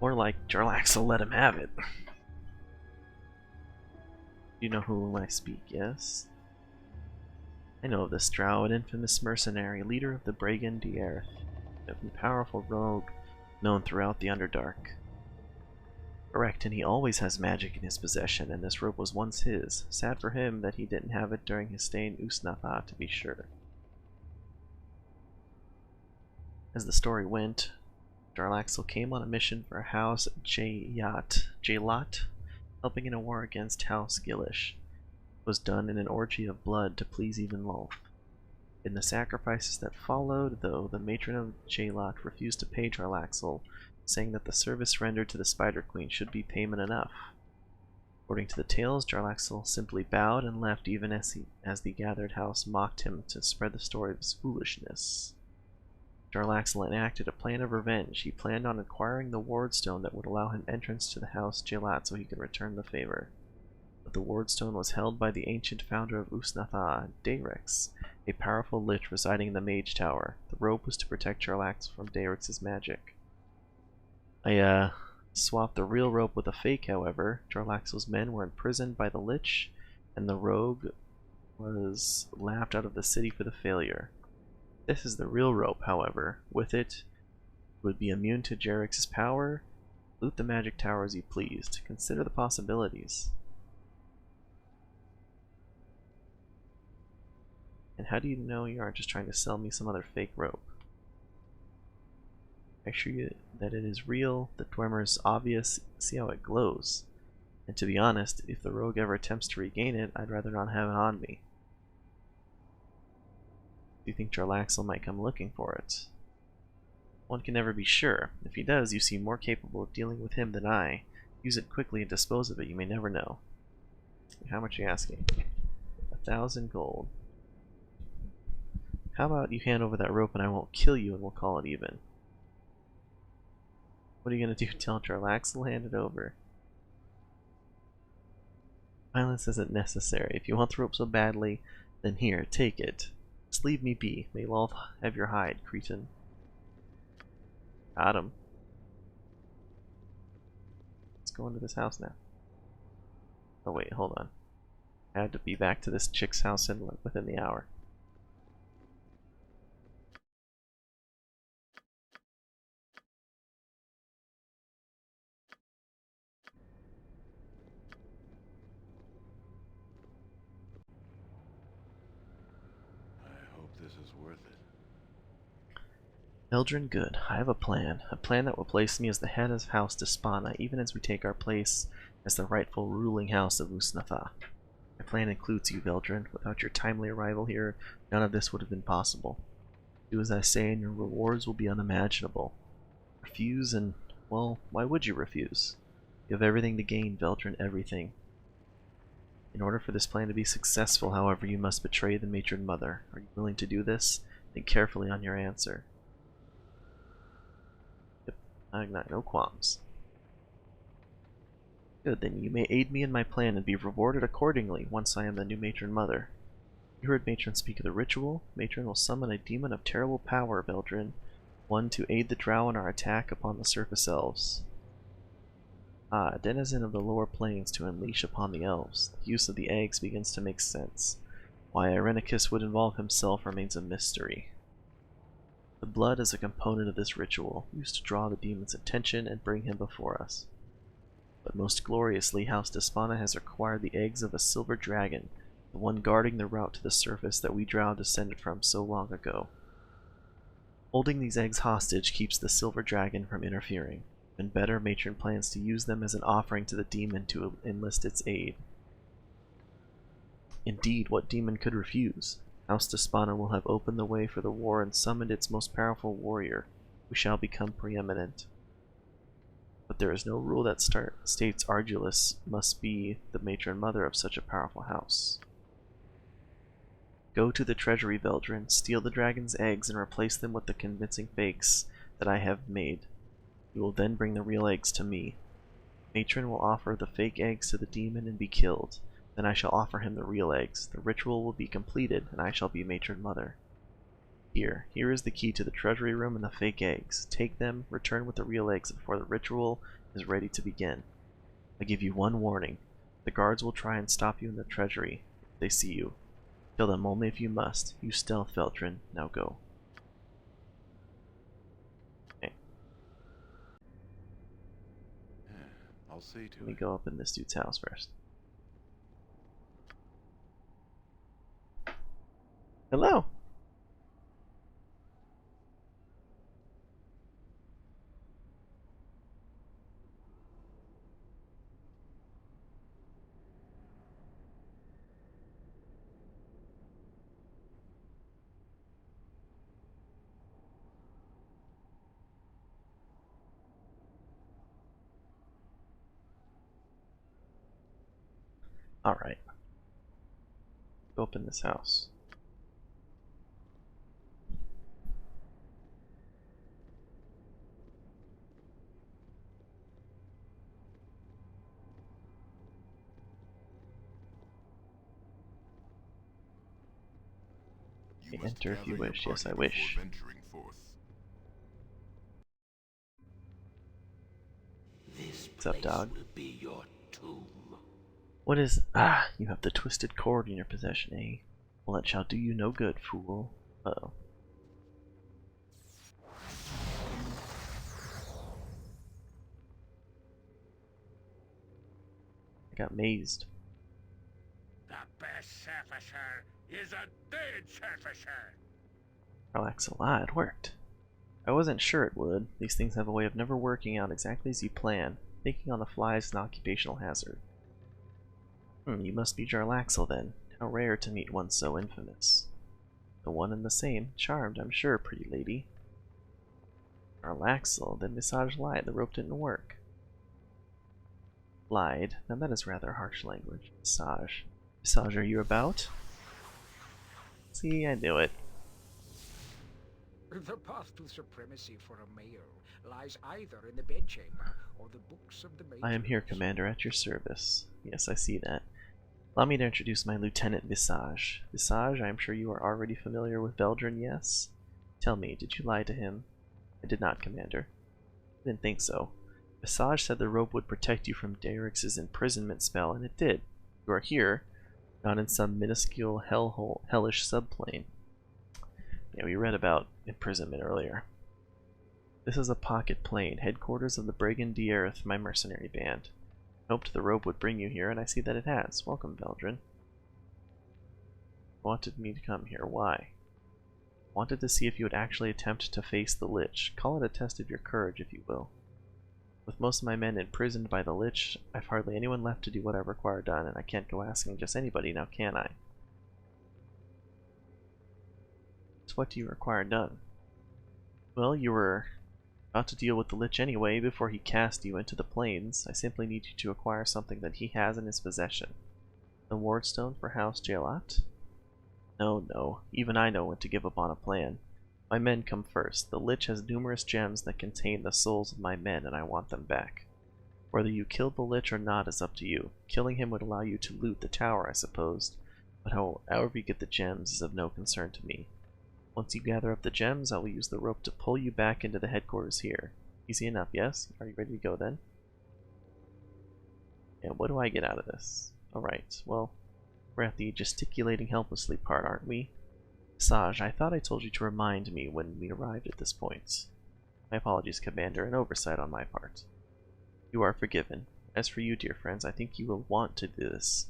More like Jarlaxle let him have it. You know whom I speak, yes? I know of this Drow, an infamous mercenary, leader of the Brigandier, a powerful rogue known throughout the Underdark. Correct, and he always has magic in his possession, and this rope was once his. Sad for him that he didn't have it during his stay in Ust Natha, to be sure. As the story went, Jarlaxle came on a mission for House Jaylat, helping in a war against House Gilish. It was done in an orgy of blood to please even Lolth. In the sacrifices that followed, though, the matron of Jaylat refused to pay Jarlaxle, saying that the service rendered to the Spider Queen should be payment enough. According to the tales, Jarlaxle simply bowed and left even as the gathered house mocked him to spread the story of his foolishness. Jarlaxle enacted a plan of revenge. He planned on acquiring the wardstone that would allow him entrance to the house Jalat so he could return the favor. But the wardstone was held by the ancient founder of Ust Natha, Dayrix, a powerful lich residing in the Mage Tower. The rope was to protect Jarlaxle from Dayrix's magic. I swapped the real rope with a fake, however. Jarlaxle's men were imprisoned by the lich, and the rogue was laughed out of the city for the failure. This is the real rope, however. With it, you would be immune to Jarix's power. Loot the magic tower as you pleased. Consider the possibilities. And how do you know you aren't just trying to sell me some other fake rope? Make sure that it is real. The Dwemer is obvious. See how it glows. And to be honest, if the rogue ever attempts to regain it, I'd rather not have it on me. Do you think Jarlaxle might come looking for it? One can never be sure. If he does, you seem more capable of dealing with him than I. Use it quickly and dispose of it. You may never know. How much are you asking? 1,000 gold. How about you hand over that rope and I won't kill you and we'll call it even? What are you going to do? Tell Jarlaxle? Hand it over. Violence isn't necessary. If you want the rope so badly, then here, take it. Just leave me be. May Lolth have your hide, cretin. Got him. Let's go into this house now. Oh wait, hold on. I had to be back to this chick's house within the hour. I hope this is worth it. Eldrin, good. I have a plan. A plan that will place me as the head of House Despana, even as we take our place as the rightful ruling house of Ust Natha. My plan includes you, Veldrin. Without your timely arrival here, none of this would have been possible. Do as I say and your rewards will be unimaginable. Refuse and, well, why would you refuse? You have everything to gain, Veldrin, everything. In order for this plan to be successful, however, you must betray the Matron Mother. Are you willing to do this? Think carefully on your answer. Yep, I got no qualms. Good, then you may aid me in my plan and be rewarded accordingly once I am the new Matron Mother. You heard Matron speak of the ritual. Matron will summon a demon of terrible power, Veldrin, one to aid the Drow in our attack upon the surface elves. Ah, a denizen of the lower planes to unleash upon the elves. The use of the eggs begins to make sense. Why Irenicus would involve himself remains a mystery. The blood is a component of this ritual, used to draw the demon's attention and bring him before us. But most gloriously, House Despana has acquired the eggs of a silver dragon, the one guarding the route to the surface that we Drow descended from so long ago. Holding these eggs hostage keeps the silver dragon from interfering. Even better, Matron plans to use them as an offering to the demon to enlist its aid. Indeed, what demon could refuse? House Despana will have opened the way for the war and summoned its most powerful warrior, who shall become preeminent. But there is no rule that states Ardulis must be the Matron Mother of such a powerful house. Go to the treasury, Veldrin, steal the dragon's eggs and replace them with the convincing fakes that I have made. You will then bring the real eggs to me. Matron will offer the fake eggs to the demon and be killed. Then I shall offer him the real eggs. The ritual will be completed, and I shall be Matron Mother. Here is the key to the treasury room and the fake eggs. Take them, return with the real eggs before the ritual is ready to begin. I give you one warning. The guards will try and stop you in the treasury if they see you. Kill them only if you must. Use stealth, Veldrin. Now go. Okay. Yeah, I'll see to Let me it. go up in this dude's house first. Hello! Alright. Open this house. Enter if you wish. Yes, I wish. What's up, dog? Will be your tomb. What is... Ah, you have the twisted cord in your possession, eh? Well, that shall do you no good, fool. Uh-oh. I got mazed. The best surfacer is a dead surfacer. Relax a lot, it worked. I wasn't sure it would. These things have a way of never working out exactly as you plan. Thinking on the fly is an occupational hazard. You must be Jarlaxle then. How rare to meet one so infamous. The one and the same. Charmed, I'm sure, pretty lady. Jarlaxle, then Visage lied. The rope didn't work. Lied? Now that is rather harsh language. Visage. Visage, are you about? See, I knew it. The path to supremacy for a mayor lies either in the bedchamber or the books of the majors. I am here, Commander, at your service. Yes, I see that. Allow me to introduce my Lieutenant Visage. Visage, I am sure you are already familiar with Baldur, yes? Tell me, did you lie to him? I did not, Commander. I didn't think so. Visage said the rope would protect you from Derek's imprisonment spell, and it did. You are here, not in some minuscule hellish subplane. Yeah, we read about imprisonment earlier. This is a pocket plane, headquarters of the Brigand Dierith, my mercenary band. I hoped the rope would bring you here, and I see that it has. Welcome, Veldrin. Wanted me to come here. Why? Wanted to see if you would actually attempt to face the Lich. Call it a test of your courage, if you will. With most of my men imprisoned by the Lich, I've hardly anyone left to do what I require done, and I can't go asking just anybody now, can I? So what do you require done? Well, you were about to deal with the Lich anyway before he cast you into the plains. I simply need you to acquire something that he has in his possession. The Wardstone for House Jaelot? No, no. Even I know when to give up on a plan. My men come first. The Lich has numerous gems that contain the souls of my men, and I want them back. Whether you kill the Lich or not is up to you. Killing him would allow you to loot the tower, I suppose, but however you get the gems is of no concern to me. Once you gather up the gems, I will use the rope to pull you back into the headquarters here. Easy enough, yes? Are you ready to go then? And what do I get out of this? Alright, well, we're at the gesticulating helplessly part, aren't we? Visage, I thought I told you to remind me when we arrived at this point. My apologies, Commander, an oversight on my part. You are forgiven. As for you, dear friends, I think you will want to do this.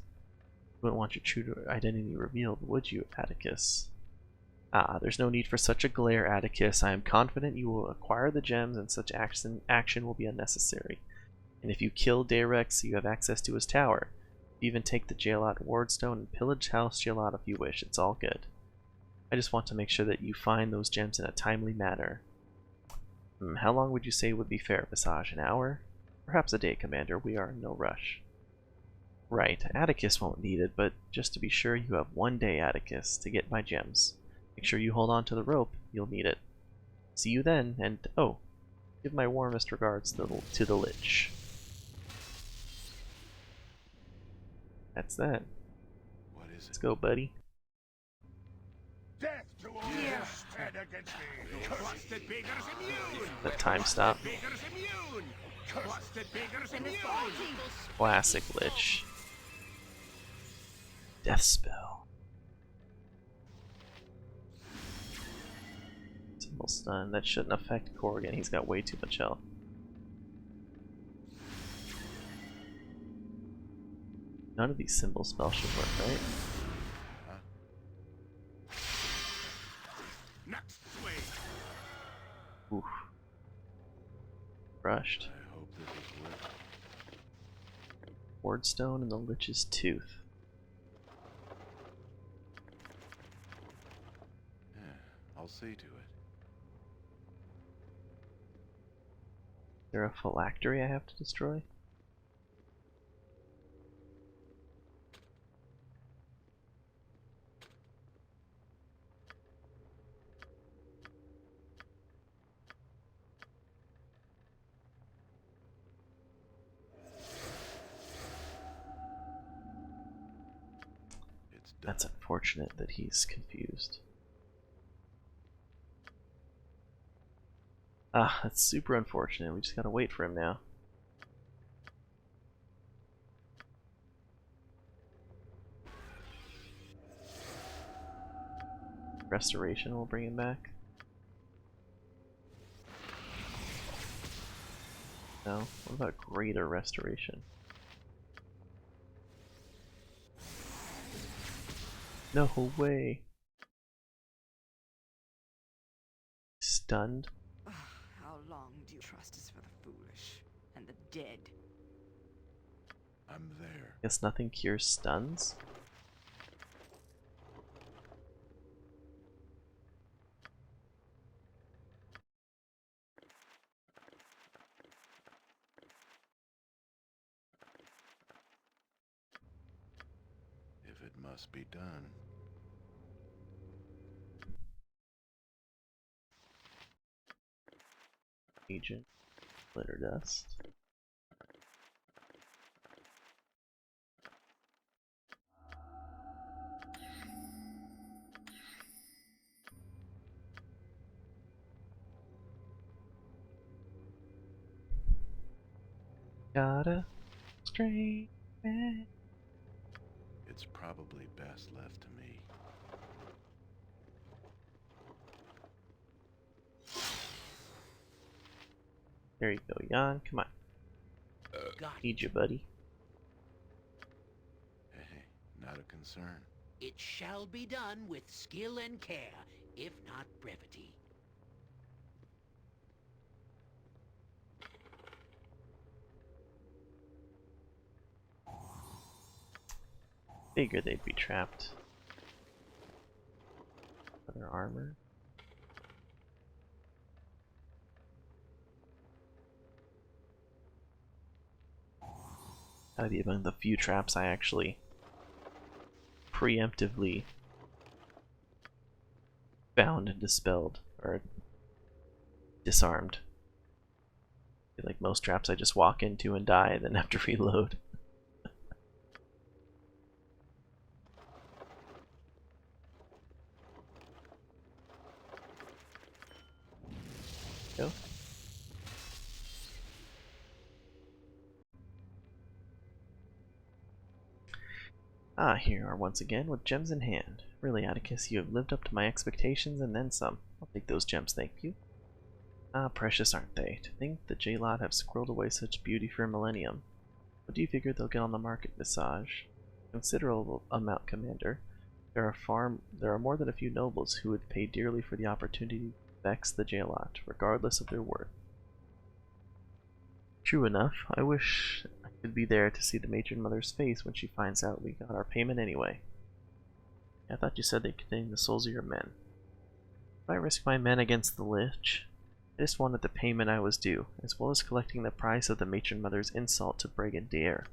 You wouldn't want your true identity revealed, would you, Atticus? Ah, there's no need for such a glare, Atticus. I am confident you will acquire the gems and such action will be unnecessary. And if you kill Derek, you have access to his tower. Even take the Jaelot Wardstone and pillage House Jaelot if you wish. It's all good. I just want to make sure that you find those gems in a timely manner. How long would you say would be fair, Visage? An hour? Perhaps a day, Commander. We are in no rush. Right, Atticus won't need it, but just to be sure, you have 1 day, Atticus, to get my gems. Make sure you hold on to the rope. You'll need it. See you then, and oh, give my warmest regards to the Lich. That's that. What is Let's it? go, buddy. Death to all who stand against me! Trusted beggars immune. The time stop. Beggars immune. Trusted beggars immune. Classic Lich. Death spell. Symbol stun. That shouldn't affect Corrigan. He's got way too much health. None of these symbol spells should work, right? Next swing. Oof. Rushed. I hope this is worth it. Wardstone and the Lich's Tooth. Yeah, I'll see to it. Is there a phylactery I have to destroy? That's unfortunate that he's confused. Ah, that's super unfortunate. We just gotta wait for him now. Restoration will bring him back. No? What about greater restoration? No way. Stunned? How long do you trust is for the foolish and the dead? I'm there. Guess nothing cures stuns? If it must be done. Agent. Glitter dust. Gotta stray back. It's probably best left to me. There you go, Jan. Come on. Got Need it. you, buddy. Hey, not a concern. It shall be done with skill and care, if not brevity. Figured they'd be trapped. Other armor. That'd be among the few traps I actually preemptively found and dispelled, or disarmed. Like most traps I just walk into and die, then have to reload. Go. Ah, here you are once again with gems in hand. Really, Atticus, you have lived up to my expectations and then some. I'll take those gems, thank you. Ah, precious aren't they? To think the J-Lot have squirreled away such beauty for a millennium. What do you figure they'll get on the market, Visage? Considerable amount, Commander. There are more than a few nobles who would pay dearly for the opportunity to vex the J-Lot, regardless of their worth. True enough. I wish I could be there to see the matron mother's face when she finds out we got our payment anyway. I thought you said they contained the souls of your men. Would I risk my men against the Lich? I just wanted the payment I was due, as well as collecting the price of the matron mother's insult to Brigadier.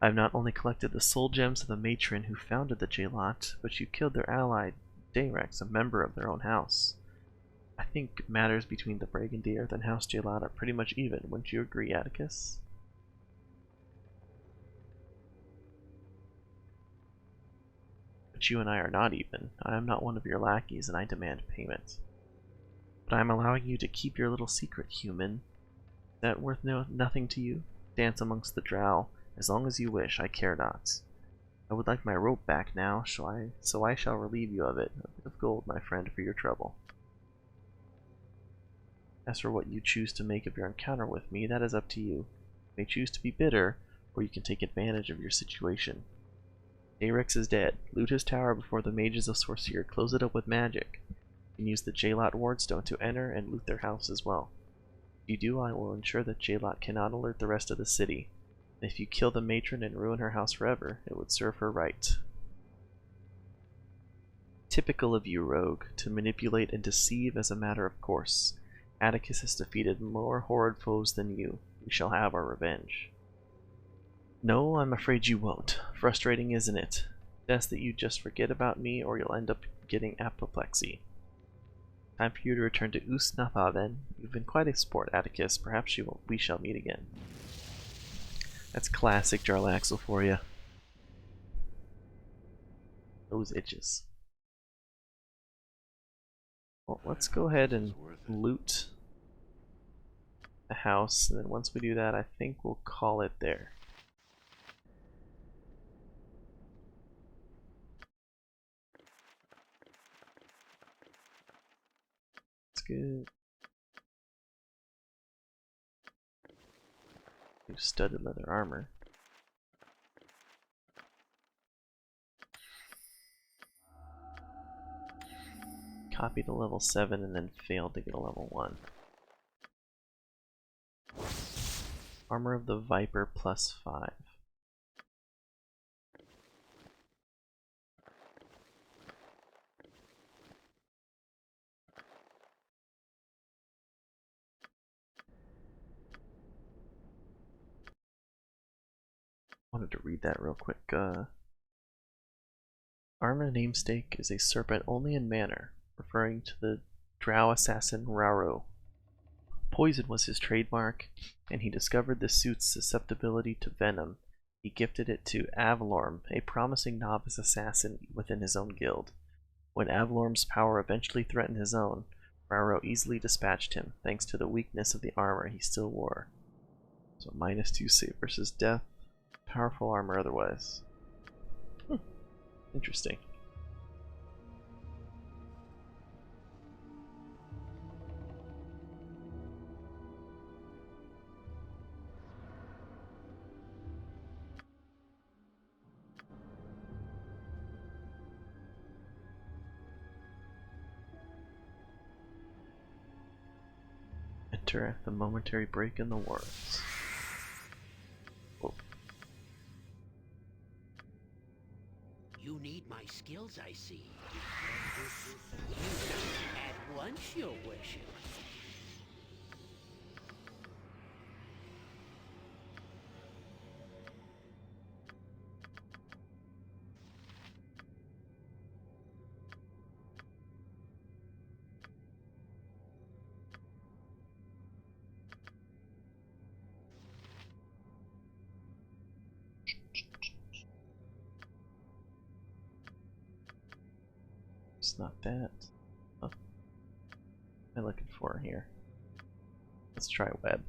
I have not only collected the soul gems of the matron who founded the J-Lot, but you killed their ally, Dayrex, a member of their own house. I think matters between the Brigadier and House J-Lot are pretty much even, wouldn't you agree, Atticus? But you and I are not even. I am not one of your lackeys, and I demand payment. But I am allowing you to keep your little secret, human. Is that worth nothing to you? Dance amongst the Drow. As long as you wish, I care not. I would like my rope back now, so I shall relieve you of it. A bit of gold, my friend, for your trouble. As for what you choose to make of your encounter with me, that is up to you. You may choose to be bitter, or you can take advantage of your situation. Dayrex is dead. Loot his tower before the mages of Sorcerer close it up with magic. You can use the J-Lot Wardstone to enter and loot their house as well. If you do, I will ensure that J-Lot cannot alert the rest of the city. And if you kill the matron and ruin her house forever, it would serve her right. Typical of you, rogue, to manipulate and deceive as a matter of course. Atticus has defeated more horrid foes than you. We shall have our revenge. No, I'm afraid you won't. Frustrating, isn't it? Best that you just forget about me, or you'll end up getting apoplexy. Time for you to return to Ust Natha, then. You've been quite a sport, Atticus. Perhaps we shall meet again. That's classic Jarlaxle for you. Those itches. Well, let's go ahead and loot the house, and then once we do that, I think we'll call it there. That's good. New studded leather armor. Copy to level 7 and then failed to get a level 1. Armor of the Viper +5. Wanted to read that real quick. Armor namesake is a serpent only in manner, referring to the Drow assassin Raro. Poison was his trademark, and he discovered the suit's susceptibility to venom. He gifted it to Avalorm, a promising novice assassin within his own guild. When Avalorm's power eventually threatened his own, Raro easily dispatched him, thanks to the weakness of the armor he still wore. So -2 save versus death, powerful armor otherwise. Interesting. Enter at the momentary break in the wards. Oh. You need my skills, I see. You at once, your worship. It's not that. What am I looking for here? Let's try web.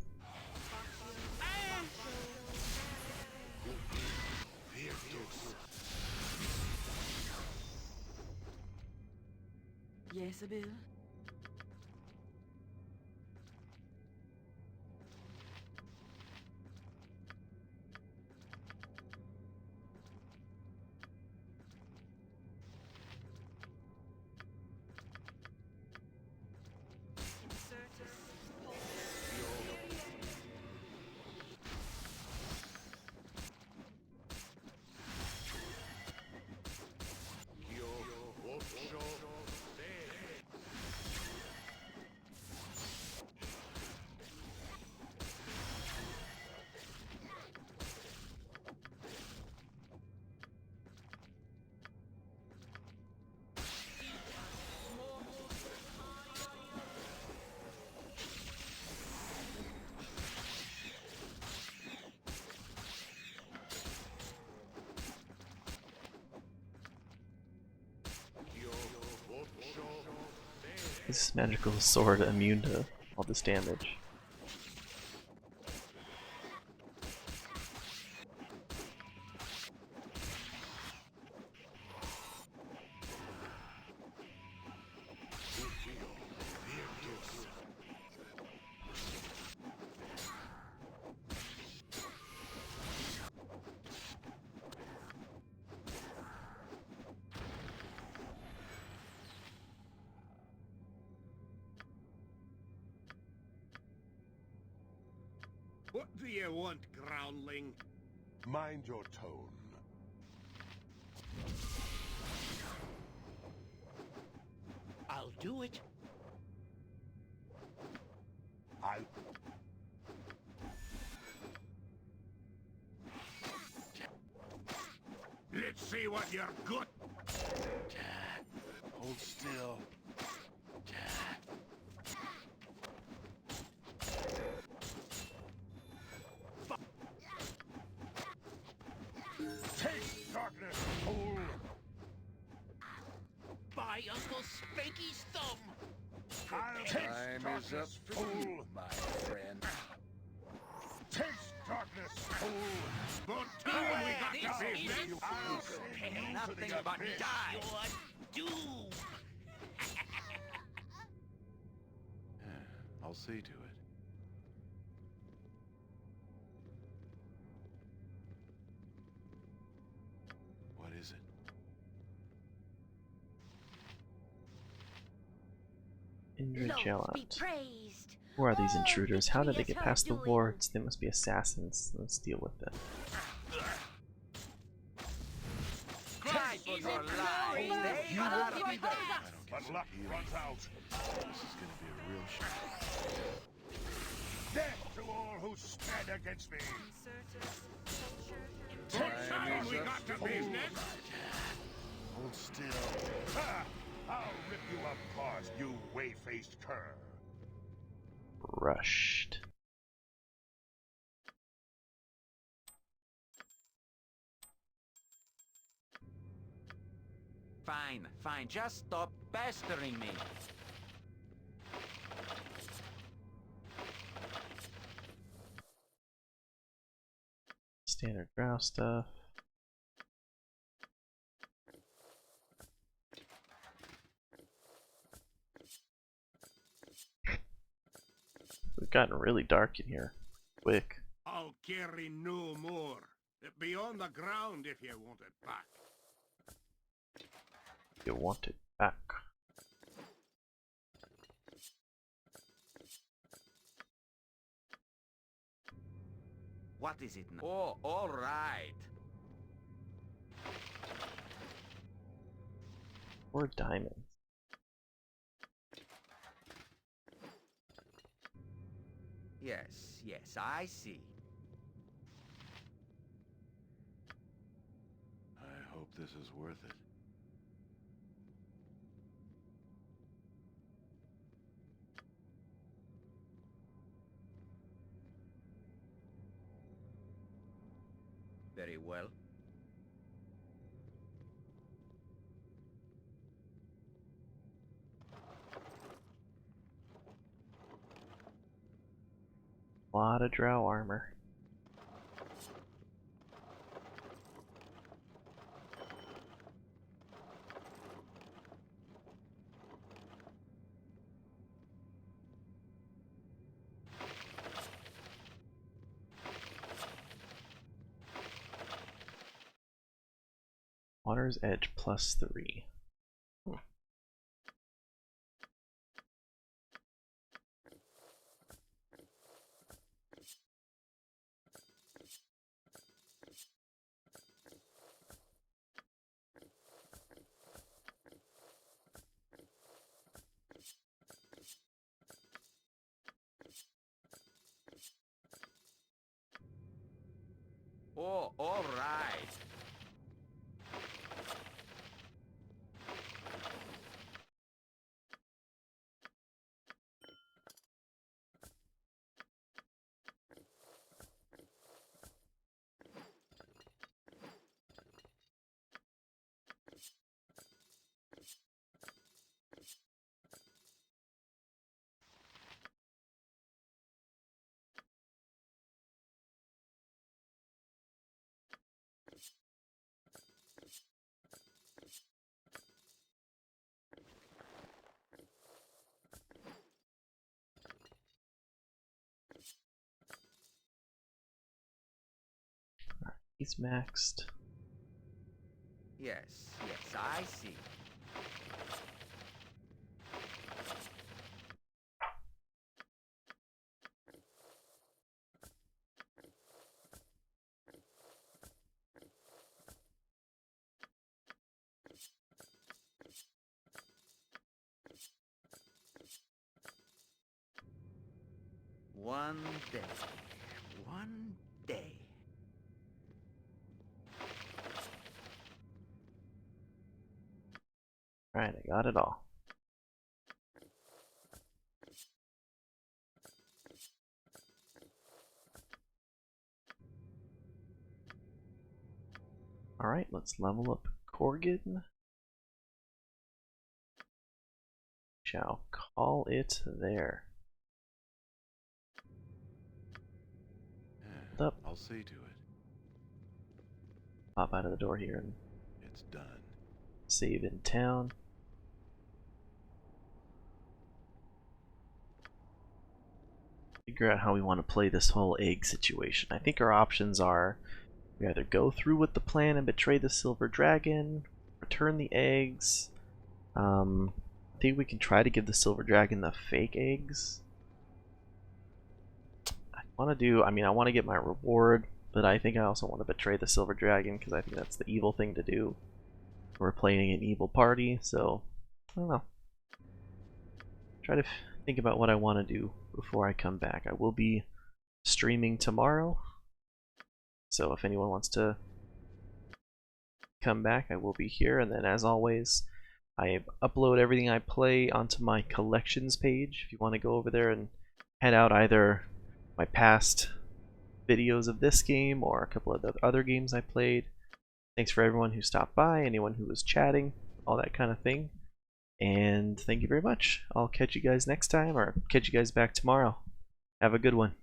Yes, Bill? Is this magical sword immune to all this damage? What do you want, groundling? Mind your tone. I'll do it. Let's see what you're good. Hold still. Take darkness, fool! my Uncle Spanky's thumb. I'll taste Time is up darkness, for fool! you, my friend. Taste darkness, fool! But this isn't I'll poker. send you to Nothing the but abyss. die. Your doom. I'll see to it. What is it? Indra Lord be Jalat. praised. Who are these All intruders? How did they victory get is past the her doing. wards? They must be assassins. Let's deal with them. Cry for your lives. They You are won't the be there, I don't get but some luck healing. runs out. This is gonna be a real shock. Death to all who stand against me! Time we got to business. Hold still. Ha! I'll rip you apart, you way-faced cur! Rushed. Fine, fine. Just stop pestering me. Standard Drow stuff. We've gotten really dark in here. Quick. I'll carry no more. Be on the ground if you want it back. You want it back. What is it now? Oh, all right. 4 diamonds. Yes, yes, I see. I hope this is worth it. Very well. A lot of Drow armor. Water's Edge +3. Oh, all right. He's maxed. Yes, yes, I see. One day. One day. Alright, I got it all. Alright, let's level up Corgan. shall call it there. Yeah, Up. I'll see to it. Pop out of the door here and It's done. save in town. Figure out how we want to play this whole egg situation. I think our options are we either go through with the plan and betray the silver dragon, return the eggs. I think we can try to give the silver dragon the fake eggs. I want to get my reward, but I think I also want to betray the silver dragon because I think that's the evil thing to do. We're playing an evil party, so I don't know. Try to think about what I want to do before I come back. I will be streaming tomorrow, so if anyone wants to come back, I will be here. And then, as always, I upload everything I play onto my collections page. If you want to go over there and head out either my past videos of this game or a couple of the other games I played. Thanks for everyone who stopped by, anyone who was chatting, all that kind of thing. And thank you very much. I'll catch you guys next time, or catch you guys back tomorrow. Have a good one.